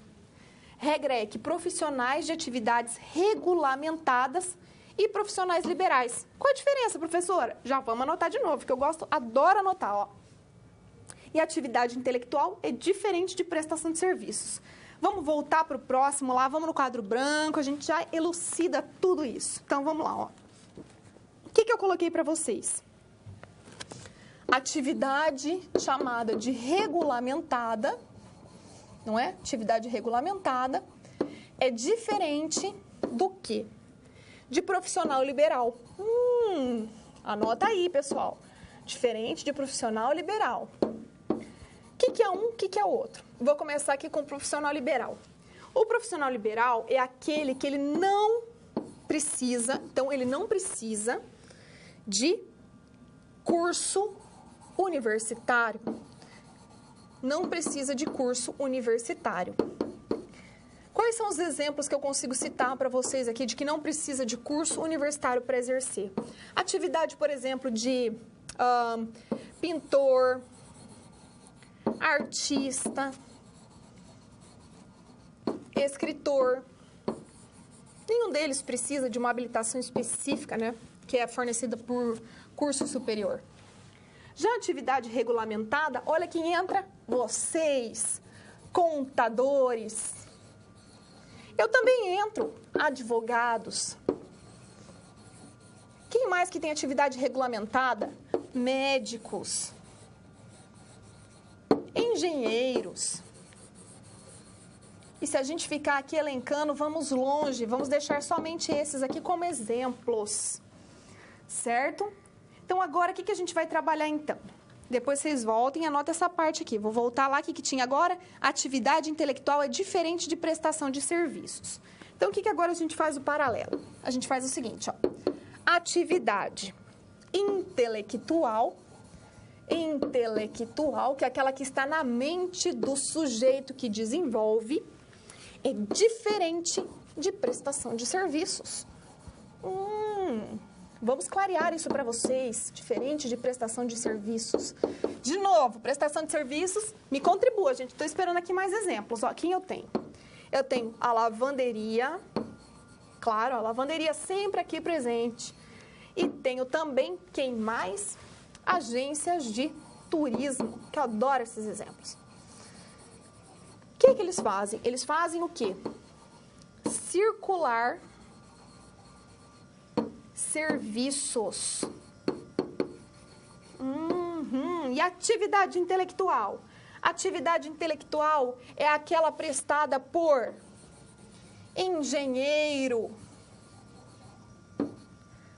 Regra é que profissionais de atividades regulamentadas e profissionais liberais. Qual a diferença, professora? Já vamos anotar de novo, que eu adoro anotar, ó. E atividade intelectual é diferente de prestação de serviços. Vamos voltar para o próximo lá, vamos no quadro branco, a gente já elucida tudo isso. Então, vamos lá, ó. O que eu coloquei para vocês? Atividade chamada de regulamentada, não é? Atividade regulamentada é diferente do quê? De profissional liberal. Anota aí, pessoal. Diferente de profissional liberal. O que é um, o que é o outro? Vou começar aqui com o profissional liberal. O profissional liberal é aquele que ele não precisa, então ele não precisa de curso universitário. Não precisa de curso universitário. Quais são os exemplos que eu consigo citar para vocês aqui de que não precisa de curso universitário para exercer? Atividade, por exemplo, de pintor, artista, escritor. Nenhum deles precisa de uma habilitação específica, né? Que é fornecida por curso superior. Já a atividade regulamentada, olha quem entra, vocês, contadores. Eu também entro, advogados. Quem mais que tem atividade regulamentada? Médicos, engenheiros. E se a gente ficar aqui elencando, vamos longe, vamos deixar somente esses aqui como exemplos, certo? Então, agora, o que a gente vai trabalhar, então? Depois vocês voltem e anotem essa parte aqui. Vou voltar lá, o que tinha agora? Atividade intelectual é diferente de prestação de serviços. Então, o que agora a gente faz o paralelo? A gente faz o seguinte, ó. Atividade intelectual, que é aquela que está na mente do sujeito que desenvolve, é diferente de prestação de serviços. Vamos clarear isso para vocês, diferente de prestação de serviços. De novo, prestação de serviços, me contribua, gente. Estou esperando aqui mais exemplos. Ó, quem eu tenho? Eu tenho a lavanderia, Claro, a lavanderia sempre aqui presente. E tenho também, quem mais? Agências de turismo, que eu adoro esses exemplos. O que eles fazem? Eles fazem o quê? Circular serviços. E atividade intelectual? Atividade intelectual é aquela prestada por engenheiro,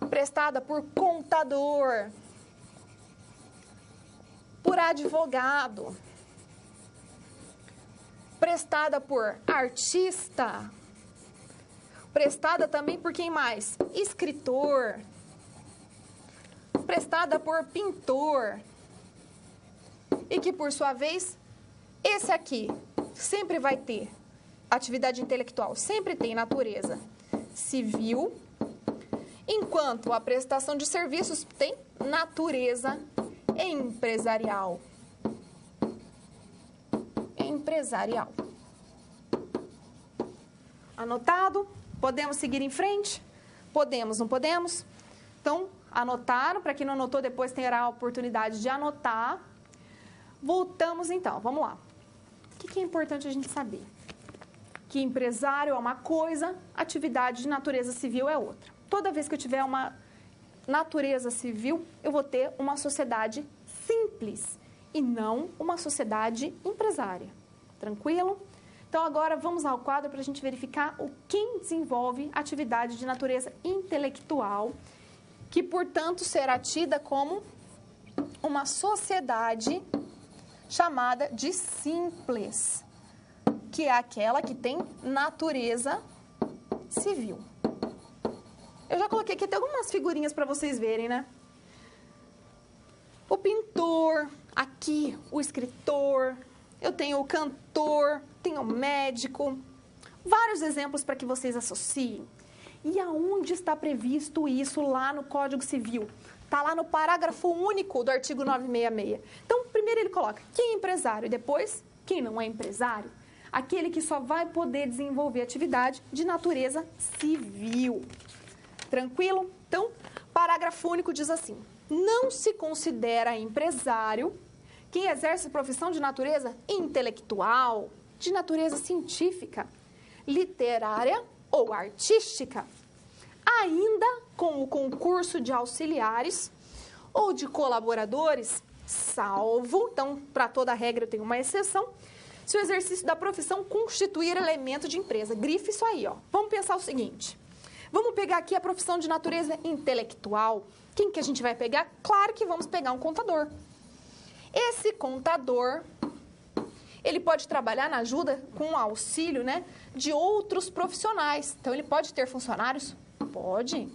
prestada por contador, por advogado, prestada por artista, prestada também por quem mais? Escritor, prestada por pintor, e que, por sua vez, esse aqui sempre vai ter atividade intelectual, sempre tem natureza civil, enquanto a prestação de serviços tem natureza empresarial. Empresarial. Anotado? Podemos seguir em frente? Podemos, não podemos? Então, anotaram? Para quem não anotou, depois terá a oportunidade de anotar. Voltamos então, vamos lá. O que é importante a gente saber? Que empresário é uma coisa, atividade de natureza civil é outra. Toda vez que eu tiver uma natureza civil, eu vou ter uma sociedade simples e não uma sociedade empresária. Tranquilo? Então, agora vamos ao quadro para a gente verificar quem desenvolve atividade de natureza intelectual, que, portanto, será tida como uma sociedade chamada de simples, que é aquela que tem natureza civil. Eu já coloquei aqui até algumas figurinhas para vocês verem, né? O pintor, aqui o escritor, eu tenho o cantor, tenho o médico, vários exemplos para que vocês associem. E aonde está previsto isso lá no Código Civil? Está lá no parágrafo único do artigo 966. Então, primeiro ele coloca quem é empresário e depois quem não é empresário. Aquele que só vai poder desenvolver atividade de natureza civil. Tranquilo? Então, parágrafo único diz assim: não se considera empresário quem exerce profissão de natureza intelectual, de natureza científica, literária ou artística, ainda com o concurso de auxiliares ou de colaboradores, salvo, então, para toda regra tem uma exceção, se o exercício da profissão constituir elemento de empresa. Grife isso aí, ó. Vamos pensar o seguinte. Vamos pegar aqui a profissão de natureza intelectual. Quem que a gente vai pegar? Claro que vamos pegar um contador. Esse contador, ele pode trabalhar na ajuda com o auxílio, né, de outros profissionais. Então, ele pode ter funcionários? Pode.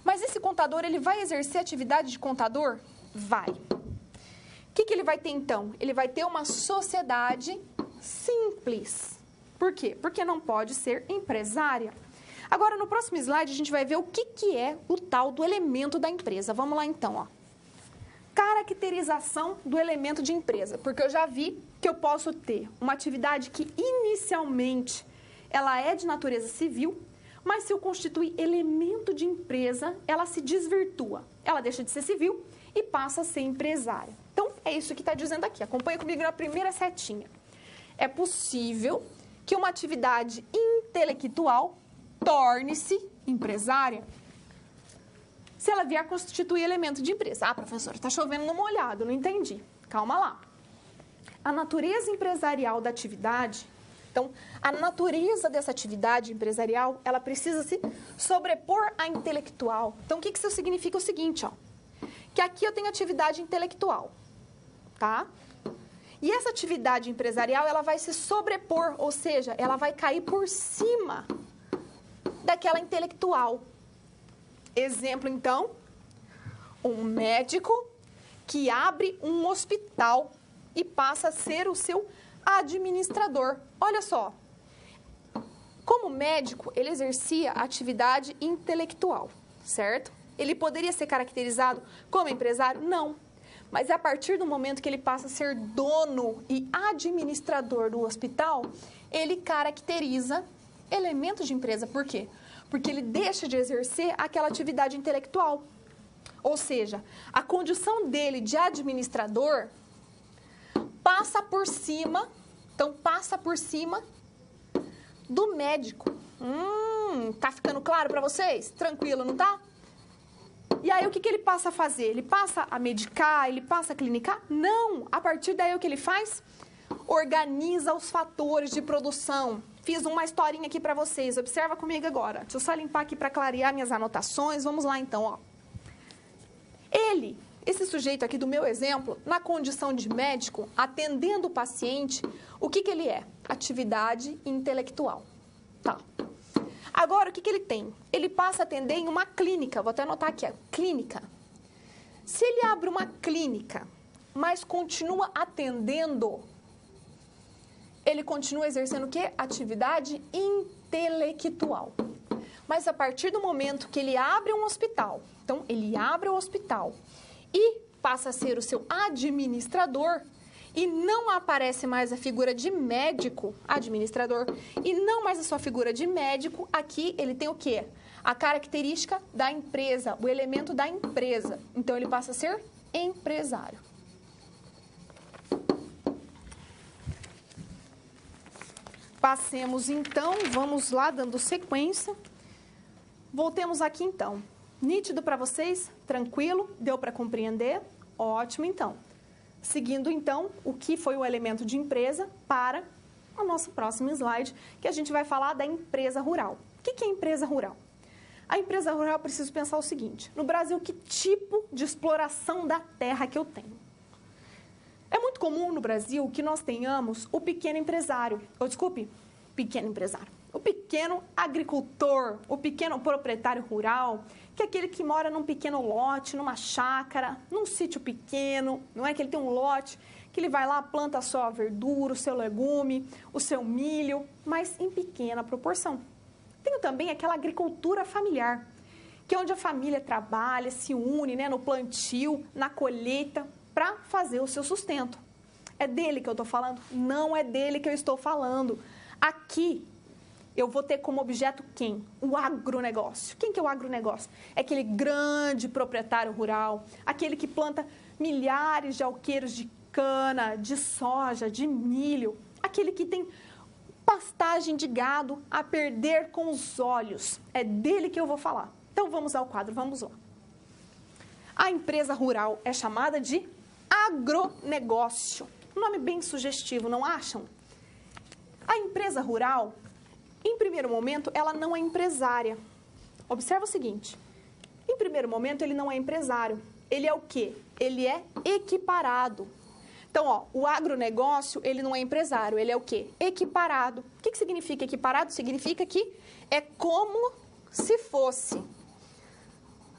Mas esse contador, ele vai exercer atividade de contador? Vai. O que ele vai ter, então? Ele vai ter uma sociedade simples. Por quê? Porque não pode ser empresária. Agora, no próximo slide, a gente vai ver o que é o tal do elemento da empresa. Vamos lá, então, ó. Caracterização do elemento de empresa. Porque eu já vi que eu posso ter uma atividade que, inicialmente, ela é de natureza civil, mas se eu constituir elemento de empresa, ela se desvirtua. Ela deixa de ser civil e passa a ser empresária. Então, é isso que está dizendo aqui. Acompanha comigo na primeira setinha. É possível que uma atividade intelectual torne-se empresária se ela vier a constituir elemento de empresa. Ah, professora, está chovendo no molhado, não entendi. Calma lá. A natureza empresarial da atividade, então, a natureza dessa atividade empresarial, ela precisa se sobrepor à intelectual. Então, o que isso significa? O seguinte, ó, que aqui eu tenho atividade intelectual, tá? E essa atividade empresarial, ela vai se sobrepor, ou seja, ela vai cair por cima daquela intelectual. Exemplo, então, um médico que abre um hospital e passa a ser o seu administrador. Olha só, como médico, ele exercia atividade intelectual, certo? Ele poderia ser caracterizado como empresário? Não. Mas a partir do momento que ele passa a ser dono e administrador do hospital, ele caracteriza elementos de empresa. Por quê? porque ele deixa de exercer aquela atividade intelectual. Ou seja, a condição dele de administrador passa por cima, então passa por cima do médico. Tá ficando claro para vocês? Tranquilo, não tá? E aí o que ele passa a fazer? Ele passa a medicar, ele passa a clinicar? Não! A partir daí o que ele faz? Organiza os fatores de produção. Fiz uma historinha aqui para vocês, observa comigo agora. Deixa eu só limpar aqui para clarear minhas anotações. Vamos lá então, ó. Esse sujeito aqui do meu exemplo, na condição de médico, atendendo o paciente, o que ele é? Atividade intelectual. Tá. Agora, o que ele tem? Ele passa a atender em uma clínica. Vou até anotar aqui, ó, clínica. Se ele abre uma clínica, mas continua atendendo, ele continua exercendo o quê? Atividade intelectual. Mas a partir do momento que ele abre um hospital, então ele abre o hospital e passa a ser o seu administrador, e não aparece mais a figura de médico, administrador, e não mais a sua figura de médico, aqui ele tem o quê? A característica da empresa, o elemento da empresa. Então, ele passa a ser empresário. Passemos, então, vamos lá, dando sequência. Voltemos aqui, então. Nítido para vocês? Tranquilo? Deu para compreender? Ótimo, então. Seguindo, então, o que foi o elemento de empresa para o nosso próximo slide, que a gente vai falar da empresa rural. O que é empresa rural? A empresa rural, eu preciso pensar o seguinte: no Brasil, que tipo de exploração da terra que eu tenho? É muito comum no Brasil que nós tenhamos o pequeno empresário, o pequeno agricultor, o pequeno proprietário rural, que é aquele que mora num pequeno lote, numa chácara, num sítio pequeno, não é que ele tem um lote, que ele vai lá, planta a sua verdura, o seu legume, o seu milho, mas em pequena proporção. Tenho também aquela agricultura familiar, que é onde a família trabalha, se une, né, no plantio, na colheita, para fazer o seu sustento. É dele que eu estou falando? Não é dele que eu estou falando. Aqui, eu vou ter como objeto quem? O agronegócio. Quem que é o agronegócio? É aquele grande proprietário rural, aquele que planta milhares de alqueires de cana, de soja, de milho, aquele que tem pastagem de gado a perder com os olhos. É dele que eu vou falar. Então, vamos ao quadro, vamos lá. A empresa rural é chamada de agronegócio. Um nome bem sugestivo, não acham? A empresa rural, em primeiro momento, ela não é empresária. Observa o seguinte: em primeiro momento, ele não é empresário. Ele é o quê? Ele é equiparado. Então, ó, o agronegócio, ele não é empresário, ele é o quê? Equiparado. O que significa equiparado? Significa que é como se fosse.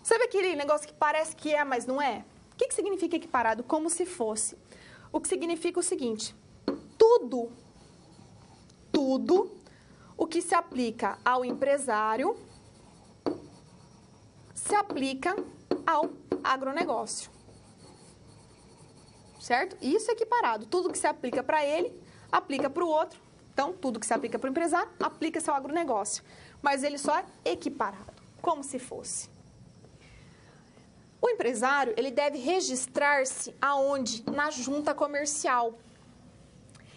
Sabe aquele negócio que parece que é, mas não é? O que significa equiparado? Como se fosse. O que significa o seguinte: tudo o que se aplica ao empresário se aplica ao agronegócio. Certo? Isso é equiparado. Tudo que se aplica para ele, aplica para o outro. Então, tudo que se aplica para o empresário, aplica-se ao agronegócio. Mas ele só é equiparado, como se fosse. O empresário, ele deve registrar-se aonde? Na junta comercial.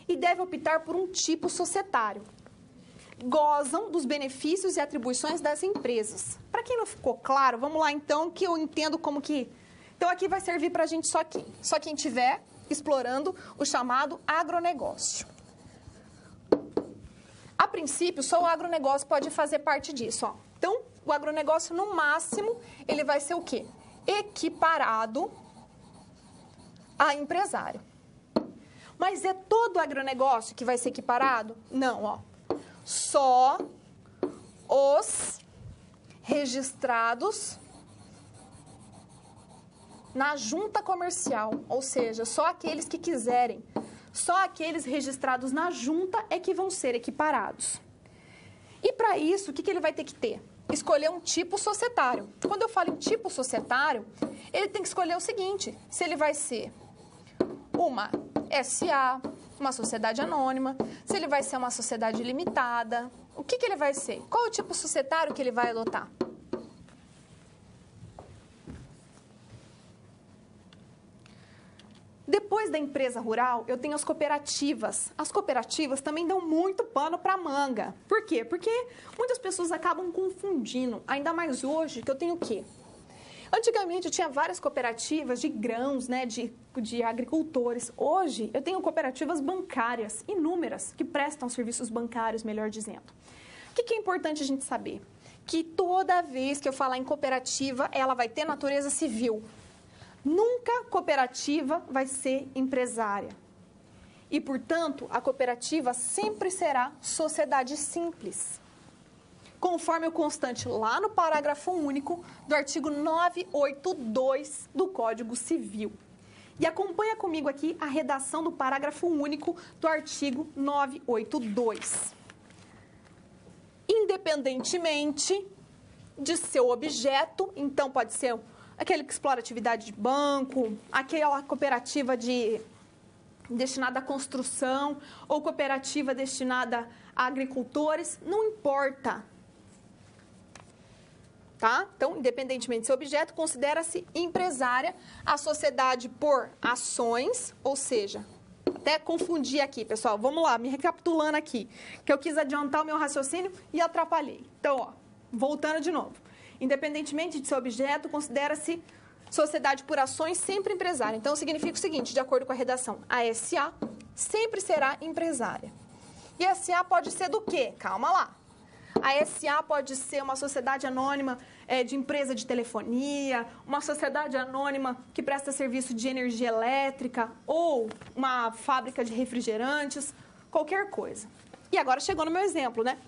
E deve optar por um tipo societário. Gozam dos benefícios e atribuições das empresas. Para quem não ficou claro, vamos lá então, que eu entendo como que... Então, aqui vai servir para a gente só quem estiver explorando o chamado agronegócio. A princípio, só o agronegócio pode fazer parte disso. Ó. Então, o agronegócio, no máximo, ele vai ser o quê? Equiparado a empresário. Mas é todo o agronegócio que vai ser equiparado? Não, ó. Só os registrados na junta comercial, ou seja, só aqueles que quiserem, só aqueles registrados na junta é que vão ser equiparados. E para isso, o que ele vai ter que ter? Escolher um tipo societário. Quando eu falo em tipo societário, ele tem que escolher o seguinte: se ele vai ser uma SA, uma sociedade anônima, se ele vai ser uma sociedade limitada, o que ele vai ser? Qual o tipo societário que ele vai adotar? Depois da empresa rural, eu tenho as cooperativas. As cooperativas também dão muito pano para manga. Por quê? Porque muitas pessoas acabam confundindo, ainda mais hoje, que eu tenho o quê? Antigamente eu tinha várias cooperativas de grãos, né, de agricultores. Hoje eu tenho cooperativas bancárias, inúmeras, que prestam serviços bancários, melhor dizendo. O que é importante a gente saber? Que toda vez que eu falar em cooperativa, ela vai ter natureza civil. Nunca cooperativa vai ser empresária. E, portanto, a cooperativa sempre será sociedade simples, conforme o constante lá no parágrafo único do artigo 982 do Código Civil. E acompanha comigo aqui a redação do parágrafo único do artigo 982. Independentemente de seu objeto, então pode ser aquele que explora atividade de banco, aquela cooperativa destinada à construção ou cooperativa destinada a agricultores, não importa. Tá? Então, independentemente do seu objeto, considera-se empresária a sociedade por ações, ou seja, até confundi aqui, pessoal, vamos lá, me recapitulando aqui, que eu quis adiantar o meu raciocínio e atrapalhei. Então, ó, voltando de novo. Independentemente de seu objeto, considera-se sociedade por ações sempre empresária. Então, significa o seguinte, de acordo com a redação, a SA sempre será empresária. E a SA pode ser do quê? Calma lá. A SA pode ser uma sociedade anônima de empresa de telefonia, uma sociedade anônima que presta serviço de energia elétrica ou uma fábrica de refrigerantes, qualquer coisa. E agora chegou no meu exemplo, né?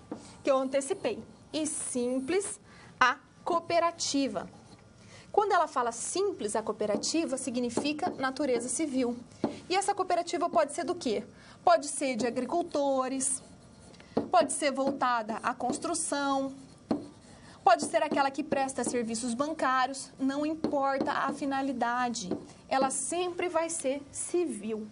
Que eu antecipei. E simples a cooperativa. Quando ela fala simples a cooperativa, significa natureza civil. E essa cooperativa pode ser do quê? Pode ser de agricultores, pode ser voltada à construção, pode ser aquela que presta serviços bancários, não importa a finalidade, ela sempre vai ser civil.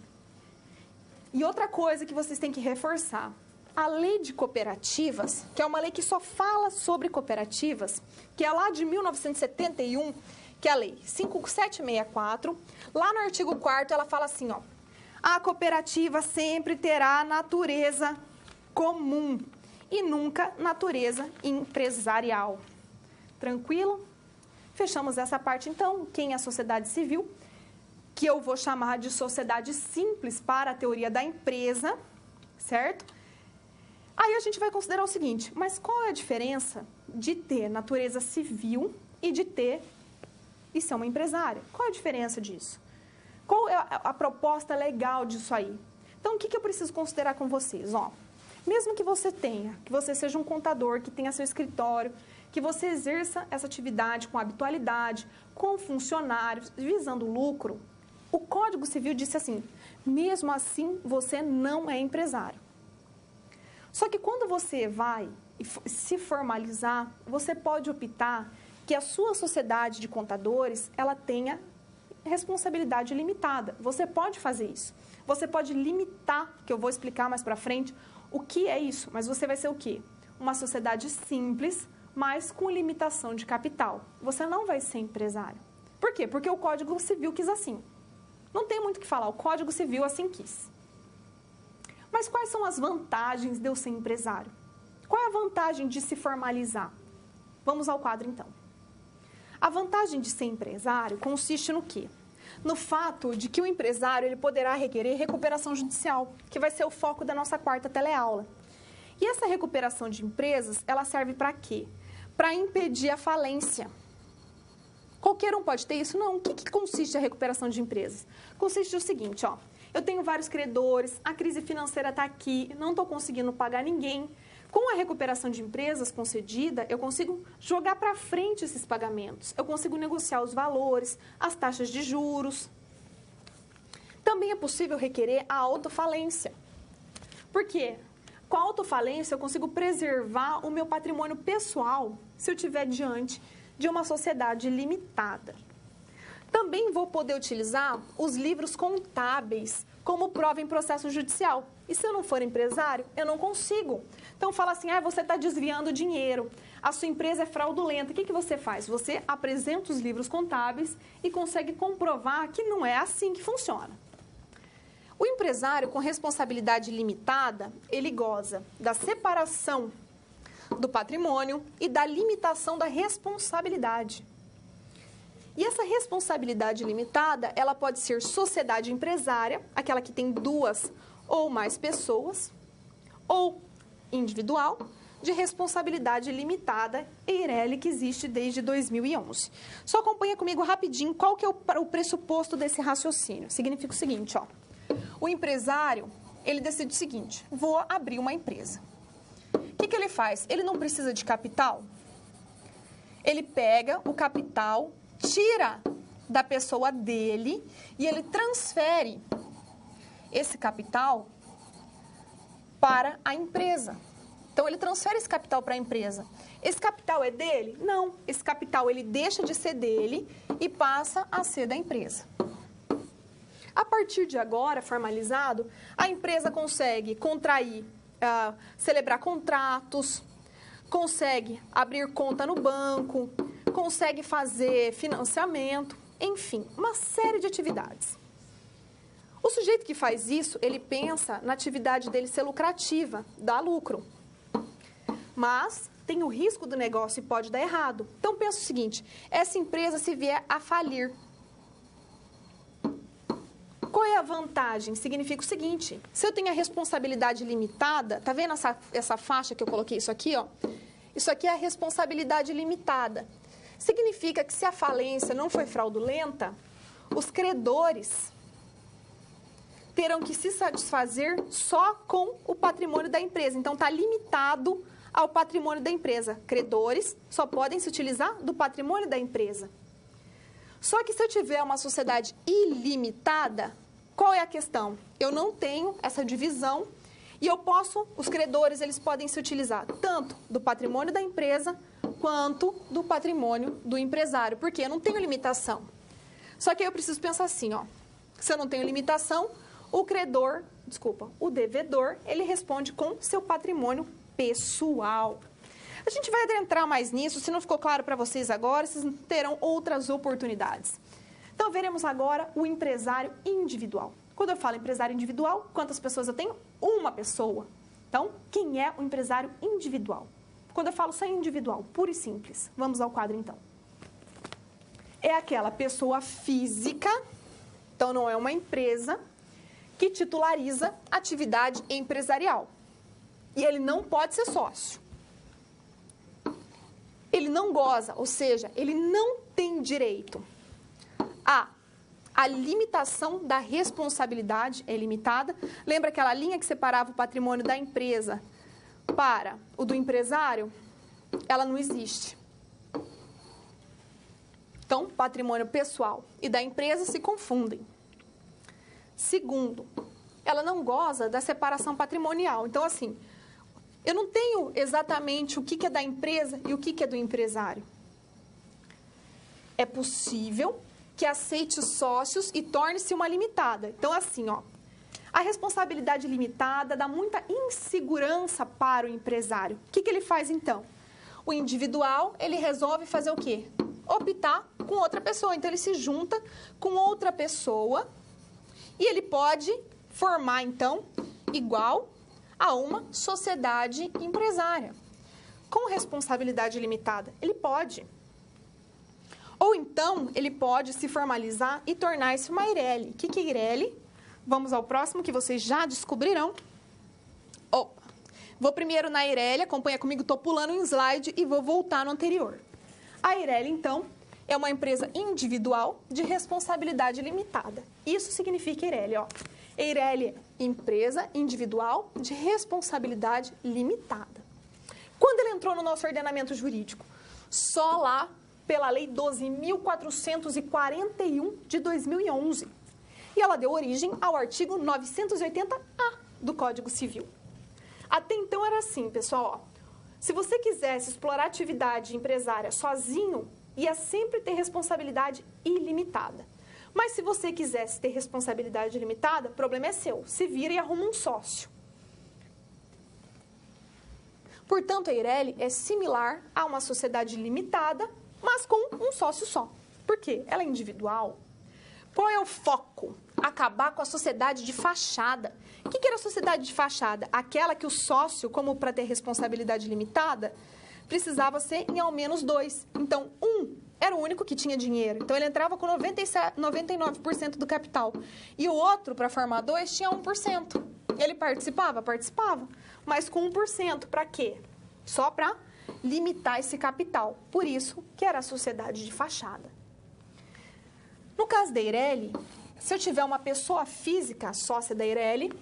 E outra coisa que vocês têm que reforçar, a lei de cooperativas, que é uma lei que só fala sobre cooperativas, que é lá de 1971, que é a lei 5764, lá no artigo 4º ela fala assim, ó, a cooperativa sempre terá natureza comum e nunca natureza empresarial. Tranquilo? Fechamos essa parte, então. Quem é a sociedade civil? Que eu vou chamar de sociedade simples para a teoria da empresa, certo? Aí a gente vai considerar o seguinte, mas qual é a diferença de ter natureza civil e de ser uma empresária? Qual é a diferença disso? Qual é a proposta legal disso aí? Então, o que eu preciso considerar com vocês? Ó, mesmo que você seja um contador, que tenha seu escritório, que você exerça essa atividade com habitualidade, com funcionários, visando lucro, o Código Civil disse assim, mesmo assim você não é empresário. Só que quando você vai se formalizar, você pode optar que a sua sociedade de contadores, ela tenha responsabilidade limitada. Você pode fazer isso. Você pode limitar, que eu vou explicar mais para frente, o que é isso, mas você vai ser o quê? Uma sociedade simples, mas com limitação de capital. Você não vai ser empresário. Por quê? Porque o Código Civil quis assim. Não tem muito o que falar, o Código Civil assim quis. Mas quais são as vantagens de eu ser empresário? Qual é a vantagem de se formalizar? Vamos ao quadro, então. A vantagem de ser empresário consiste no quê? No fato de que o empresário ele poderá requerer recuperação judicial, que vai ser o foco da nossa quarta teleaula. E essa recuperação de empresas, ela serve para quê? Para impedir a falência. Qualquer um pode ter isso? Não. O que consiste a recuperação de empresas? Consiste no seguinte, ó. Eu tenho vários credores, a crise financeira está aqui, não estou conseguindo pagar ninguém. Com a recuperação de empresas concedida, eu consigo jogar para frente esses pagamentos. Eu consigo negociar os valores, as taxas de juros. Também é possível requerer a autofalência. Por quê? Com a autofalência, eu consigo preservar o meu patrimônio pessoal se eu estiver diante de uma sociedade limitada. Também vou poder utilizar os livros contábeis como prova em processo judicial. E se eu não for empresário, eu não consigo. Então, fala assim, você está desviando dinheiro, a sua empresa é fraudulenta. O que você faz? Você apresenta os livros contábeis e consegue comprovar que não é assim que funciona. O empresário com responsabilidade limitada, ele goza da separação do patrimônio e da limitação da responsabilidade. E essa responsabilidade limitada, ela pode ser sociedade empresária, aquela que tem 2 ou mais pessoas, ou individual, de responsabilidade limitada, EIRELI, que existe desde 2011. Só acompanha comigo rapidinho qual que é o pressuposto desse raciocínio. Significa o seguinte, o empresário, ele decide o seguinte, vou abrir uma empresa. O que ele faz? Ele não precisa de capital? Ele pega o capital, tira da pessoa dele e ele transfere esse capital para a empresa. Então, ele transfere esse capital para a empresa. Esse capital é dele? Não. Esse capital, ele deixa de ser dele e passa a ser da empresa. A partir de agora, formalizado, a empresa consegue contrair, celebrar contratos, consegue abrir conta no banco, consegue fazer financiamento, enfim, uma série de atividades. O sujeito que faz isso, ele pensa na atividade dele ser lucrativa, dá lucro. Mas tem o risco do negócio e pode dar errado. Então, pensa o seguinte, essa empresa se vier a falir. Qual é a vantagem? Significa o seguinte, se eu tenho a responsabilidade limitada, tá vendo essa faixa que eu coloquei isso aqui, Isso aqui é a responsabilidade limitada. Significa que se a falência não foi fraudulenta, os credores terão que se satisfazer só com o patrimônio da empresa. Então, está limitado ao patrimônio da empresa. Credores só podem se utilizar do patrimônio da empresa. Só que se eu tiver uma sociedade ilimitada, qual é a questão? Eu não tenho essa divisão e os credores, eles podem se utilizar tanto do patrimônio da empresa quanto do patrimônio do empresário, porque eu não tenho limitação. Só que aí eu preciso pensar assim, se eu não tenho limitação, o devedor, ele responde com seu patrimônio pessoal. A gente vai adentrar mais nisso, se não ficou claro para vocês agora, vocês terão outras oportunidades. Então, veremos agora o empresário individual. Quando eu falo empresário individual, quantas pessoas eu tenho? Uma pessoa. Então, quem é o empresário individual? Quando eu falo só individual, puro e simples. Vamos ao quadro, então. É aquela pessoa física, então não é uma empresa, que titulariza atividade empresarial. E ele não pode ser sócio. Ele não goza, ou seja, ele não tem direito a limitação da responsabilidade é limitada. Lembra aquela linha que separava o patrimônio da empresa para o do empresário? Ela não existe. Então, patrimônio pessoal e da empresa se confundem. Segundo, ela não goza da separação patrimonial. Então, assim, eu não tenho exatamente o que é da empresa e o que é do empresário. É possível que aceite os sócios e torne-se uma limitada. Então, assim, a responsabilidade limitada dá muita insegurança para o empresário. O que ele faz, então? O individual, ele resolve fazer o quê? Optar com outra pessoa. Então, ele se junta com outra pessoa e ele pode formar, então, igual a uma sociedade empresária. Com responsabilidade limitada, ele pode. Ou então, ele pode se formalizar e tornar-se uma EIRELI. O que é EIRELI? Vamos ao próximo, que vocês já descobrirão. Vou primeiro na EIRELI, acompanha comigo, estou pulando um slide e vou voltar no anterior. A EIRELI, então, é uma empresa individual de responsabilidade limitada. Isso significa EIRELI, EIRELI é empresa individual de responsabilidade limitada. Quando ele entrou no nosso ordenamento jurídico? Só lá pela Lei 12.441 de 2011. E ela deu origem ao artigo 980-A do Código Civil. Até então era assim, pessoal, se você quisesse explorar atividade empresária sozinho, ia sempre ter responsabilidade ilimitada. Mas se você quisesse ter responsabilidade limitada, o problema é seu. Se vira e arruma um sócio. Portanto, a Eireli é similar a uma sociedade limitada, mas com um sócio só. Por quê? Ela é individual. Qual é o foco? Acabar com a sociedade de fachada. O que era a sociedade de fachada? Aquela que o sócio, como para ter responsabilidade limitada, precisava ser em ao menos 2. Então, um era o único que tinha dinheiro. Então, ele entrava com 99% do capital. E o outro, para formar 2, tinha 1%. Ele participava? Participava. Mas com 1%, para quê? Só para limitar esse capital. Por isso que era a sociedade de fachada. No caso da Eireli, se eu tiver uma pessoa física sócia da Eireli,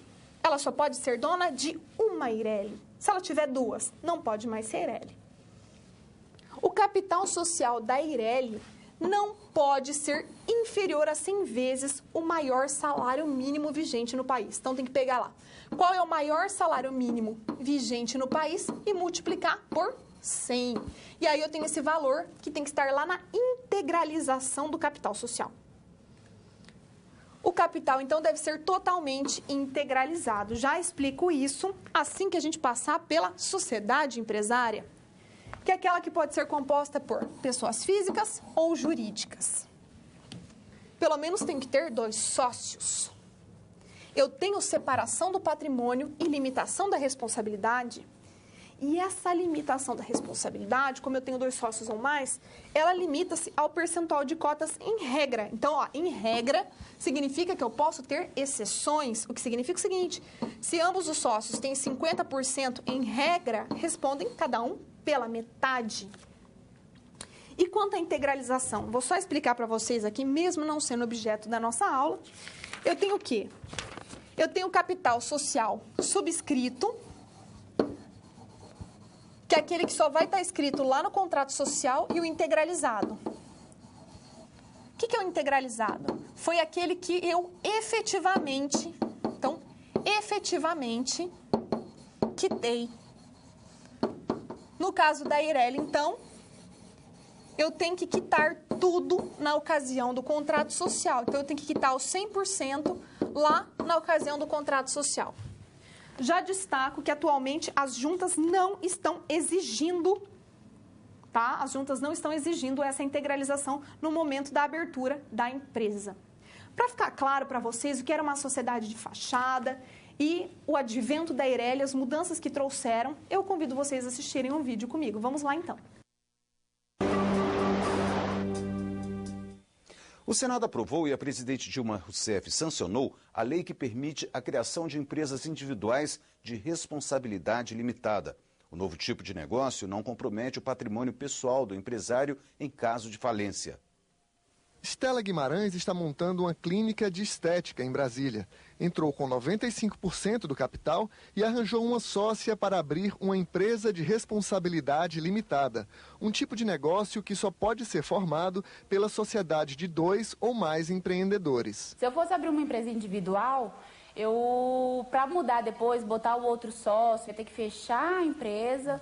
ela só pode ser dona de uma Eireli. Se ela tiver 2, não pode mais ser Eireli. O capital social da Eireli não pode ser inferior a 100 vezes o maior salário mínimo vigente no país. Então, tem que pegar lá. Qual é o maior salário mínimo vigente no país e multiplicar por 100. E aí eu tenho esse valor que tem que estar lá na integralização do capital social. O capital, então, deve ser totalmente integralizado. Já explico isso assim que a gente passar pela sociedade empresária, que é aquela que pode ser composta por pessoas físicas ou jurídicas. Pelo menos tem que ter 2 sócios. Eu tenho separação do patrimônio e limitação da responsabilidade. E essa limitação da responsabilidade, como eu tenho 2 sócios ou mais, ela limita-se ao percentual de cotas em regra. Então, ó, em regra, significa que eu posso ter exceções, o que significa o seguinte: se ambos os sócios têm 50% em regra, respondem cada um pela metade. E quanto à integralização? Vou só explicar para vocês aqui, mesmo não sendo objeto da nossa aula. Eu tenho o quê? Eu tenho o capital social subscrito, que é aquele que só vai estar escrito lá no contrato social, e o integralizado. O que é o integralizado? Foi aquele que eu efetivamente quitei. No caso da Eireli, então, eu tenho que quitar tudo na ocasião do contrato social. Então, eu tenho que quitar os 100% lá na ocasião do contrato social. Já destaco que, atualmente, as juntas não estão exigindo, tá? As juntas não estão exigindo essa integralização no momento da abertura da empresa. Para ficar claro para vocês o que era uma sociedade de fachada e o advento da Eireli, as mudanças que trouxeram, eu convido vocês a assistirem um vídeo comigo. Vamos lá, então. O Senado aprovou e a presidente Dilma Rousseff sancionou a lei que permite a criação de empresas individuais de responsabilidade limitada. O novo tipo de negócio não compromete o patrimônio pessoal do empresário em caso de falência. Estela Guimarães está montando uma clínica de estética em Brasília. Entrou com 95% do capital e arranjou uma sócia para abrir uma empresa de responsabilidade limitada. Um tipo de negócio que só pode ser formado pela sociedade de 2 ou mais empreendedores. Se eu fosse abrir uma empresa individual, para mudar depois, botar o outro sócio, ia ter que fechar a empresa,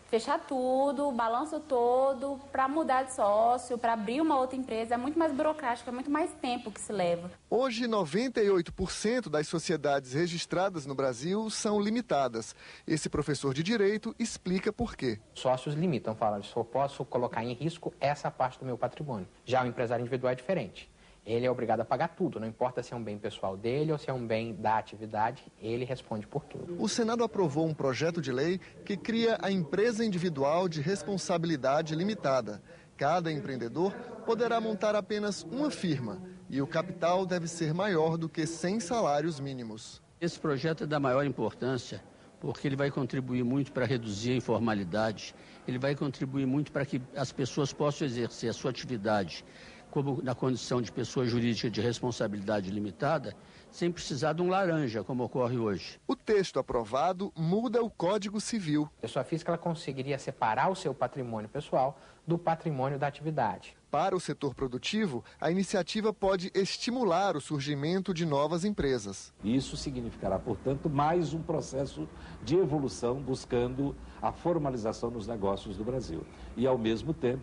fechar tudo, o balanço todo, para mudar de sócio, para abrir uma outra empresa. É muito mais burocrático, é muito mais tempo que se leva. Hoje, 98% das sociedades registradas no Brasil são limitadas. Esse professor de Direito explica por quê. Sócios limitam, falam, só posso colocar em risco essa parte do meu patrimônio. Já o empresário individual é diferente. Ele é obrigado a pagar tudo, não importa se é um bem pessoal dele ou se é um bem da atividade, ele responde por tudo. O Senado aprovou um projeto de lei que cria a empresa individual de responsabilidade limitada. Cada empreendedor poderá montar apenas uma firma e o capital deve ser maior do que 100 salários mínimos. Esse projeto é da maior importância porque ele vai contribuir muito para reduzir a informalidade, ele vai contribuir muito para que as pessoas possam exercer a sua atividade como na condição de pessoa jurídica de responsabilidade limitada, sem precisar de um laranja, como ocorre hoje. O texto aprovado muda o Código Civil. A pessoa física ela conseguiria separar o seu patrimônio pessoal do patrimônio da atividade. Para o setor produtivo, a iniciativa pode estimular o surgimento de novas empresas. Isso significará, portanto, mais um processo de evolução buscando a formalização dos negócios do Brasil. E, ao mesmo tempo,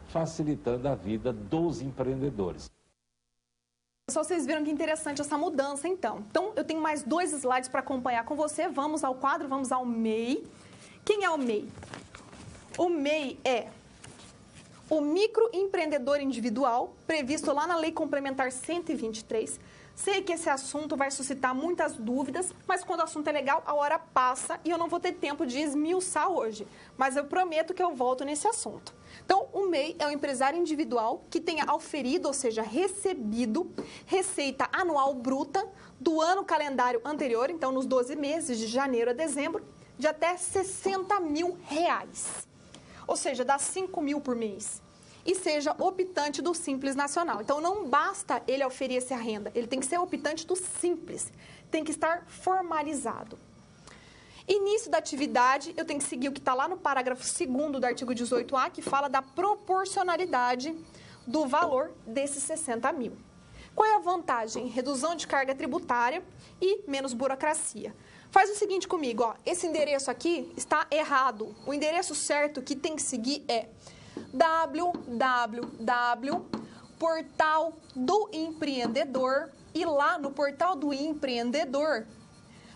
facilitando a vida dos empreendedores. Pessoal, vocês viram que interessante essa mudança, então. Então, eu tenho mais 2 slides para acompanhar com você. Vamos ao quadro, vamos ao MEI. Quem é o MEI? O MEI é o microempreendedor individual, previsto lá na Lei Complementar 123. Sei que esse assunto vai suscitar muitas dúvidas, mas quando o assunto é legal, a hora passa e eu não vou ter tempo de esmiuçar hoje. Mas eu prometo que eu volto nesse assunto. Então, o MEI é o empresário individual que tenha auferido, ou seja, recebido, receita anual bruta do ano calendário anterior, então nos 12 meses, de janeiro a dezembro, de até R$60 mil. Ou seja, dá 5 mil por mês. E seja optante do Simples Nacional. Então, não basta ele oferir essa renda, ele tem que ser optante do Simples, tem que estar formalizado. Início da atividade, eu tenho que seguir o que está lá no parágrafo 2º do artigo 18A, que fala da proporcionalidade do valor desses 60 mil. Qual é a vantagem? Redução de carga tributária e menos burocracia. Faz o seguinte comigo, ó, esse endereço aqui está errado. O endereço certo que tem que seguir é www.portal do empreendedor, e lá no portal do empreendedor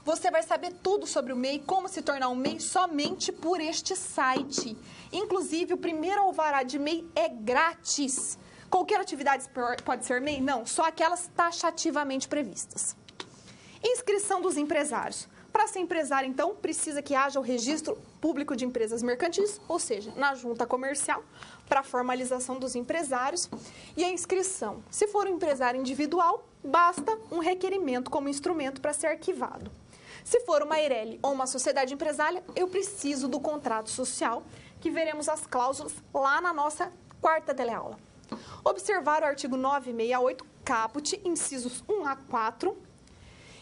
você vai saber tudo sobre o MEI, como se tornar um MEI somente por este site. Inclusive, o primeiro alvará de MEI é grátis. Qualquer atividade pode ser MEI? Não, só aquelas taxativamente previstas. Inscrição dos empresários. Para ser empresário, então, precisa que haja o registro público de empresas mercantis, ou seja, na junta comercial, para a formalização dos empresários. E a inscrição. Se for um empresário individual, basta um requerimento como instrumento para ser arquivado. Se for uma EIRELI ou uma sociedade empresária, eu preciso do contrato social, que veremos as cláusulas lá na nossa 4ª teleaula. Observar o artigo 968, caput, incisos 1 a 4,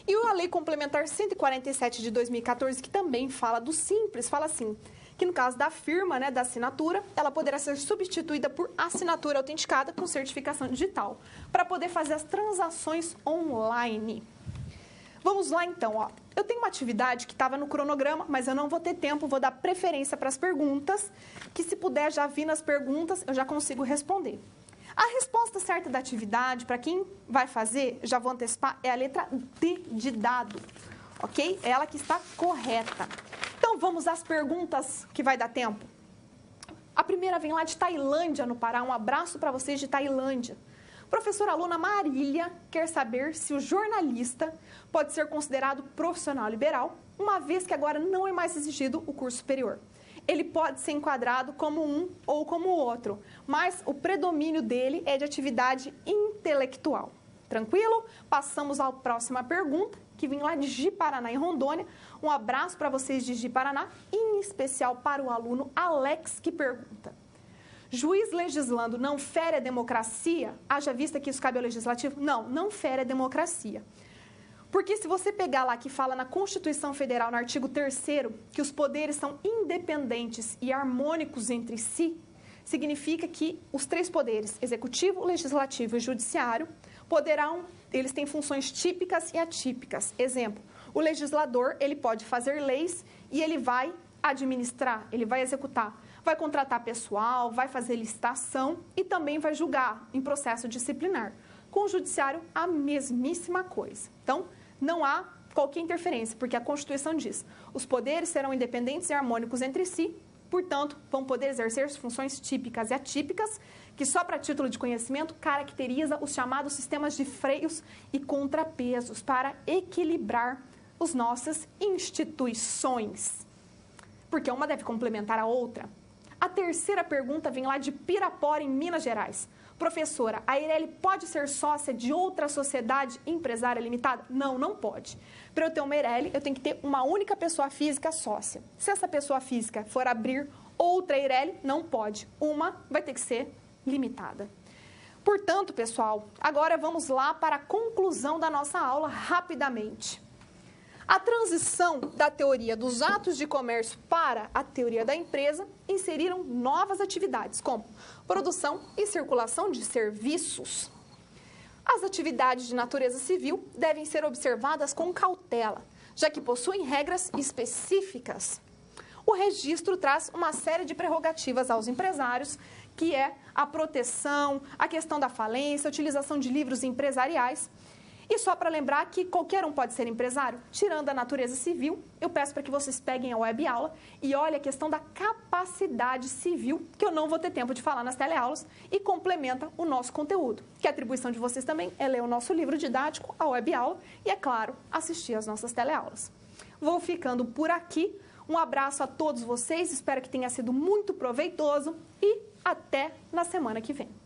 e a Lei Complementar 147 de 2014, que também fala do Simples, fala assim, que no caso da firma, da assinatura, ela poderá ser substituída por assinatura autenticada com certificação digital, para poder fazer as transações online. Vamos lá, então, ó. Eu tenho uma atividade que estava no cronograma, mas eu não vou ter tempo, vou dar preferência para as perguntas, que se puder já vir nas perguntas, eu já consigo responder. A resposta certa da atividade, para quem vai fazer, já vou antecipar, é a letra D de dado, ok? É ela que está correta. Então, vamos às perguntas que vai dar tempo. A primeira vem lá de Tailândia, no Pará. Um abraço para vocês de Tailândia. Professora aluna Marília quer saber se o jornalista pode ser considerado profissional liberal, uma vez que agora não é mais exigido o curso superior. Ele pode ser enquadrado como um ou como outro, mas o predomínio dele é de atividade intelectual. Tranquilo? Passamos à próxima pergunta, que vem lá de Ji-Paraná, em Rondônia. Um abraço para vocês de Ji-Paraná, em especial para o aluno Alex, que pergunta: juiz legislando não fere a democracia? Haja vista que isso cabe ao legislativo? Não, não fere a democracia. Porque se você pegar lá que fala na Constituição Federal, no artigo 3º, que os poderes são independentes e harmônicos entre si, significa que os 3 poderes, executivo, legislativo e judiciário, eles têm funções típicas e atípicas. Exemplo, o legislador, ele pode fazer leis e ele vai administrar, ele vai executar, vai contratar pessoal, vai fazer licitação e também vai julgar em processo disciplinar. Com o judiciário, a mesmíssima coisa. Então, não há qualquer interferência, porque a Constituição diz: os poderes serão independentes e harmônicos entre si, portanto, vão poder exercer funções típicas e atípicas, que só para título de conhecimento caracteriza os chamados sistemas de freios e contrapesos para equilibrar as nossas instituições. Porque uma deve complementar a outra. A terceira pergunta vem lá de Pirapora, em Minas Gerais. Professora, a EIRELI pode ser sócia de outra sociedade empresária limitada? Não, não pode. Para eu ter uma EIRELI, eu tenho que ter uma única pessoa física sócia. Se essa pessoa física for abrir outra EIRELI, não pode. Uma vai ter que ser limitada. Portanto, pessoal, agora vamos lá para a conclusão da nossa aula rapidamente. A transição da teoria dos atos de comércio para a teoria da empresa inseriram novas atividades, como produção e circulação de serviços. As atividades de natureza civil devem ser observadas com cautela, já que possuem regras específicas. O registro traz uma série de prerrogativas aos empresários que é a proteção, a questão da falência, a utilização de livros empresariais. E só para lembrar que qualquer um pode ser empresário, tirando a natureza civil, eu peço para que vocês peguem a web aula e olhem a questão da capacidade civil, que eu não vou ter tempo de falar nas teleaulas, e complementa o nosso conteúdo. Que a atribuição de vocês também é ler o nosso livro didático, a web aula, e, é claro, assistir às nossas teleaulas. Vou ficando por aqui. Um abraço a todos vocês, espero que tenha sido muito proveitoso e até na semana que vem.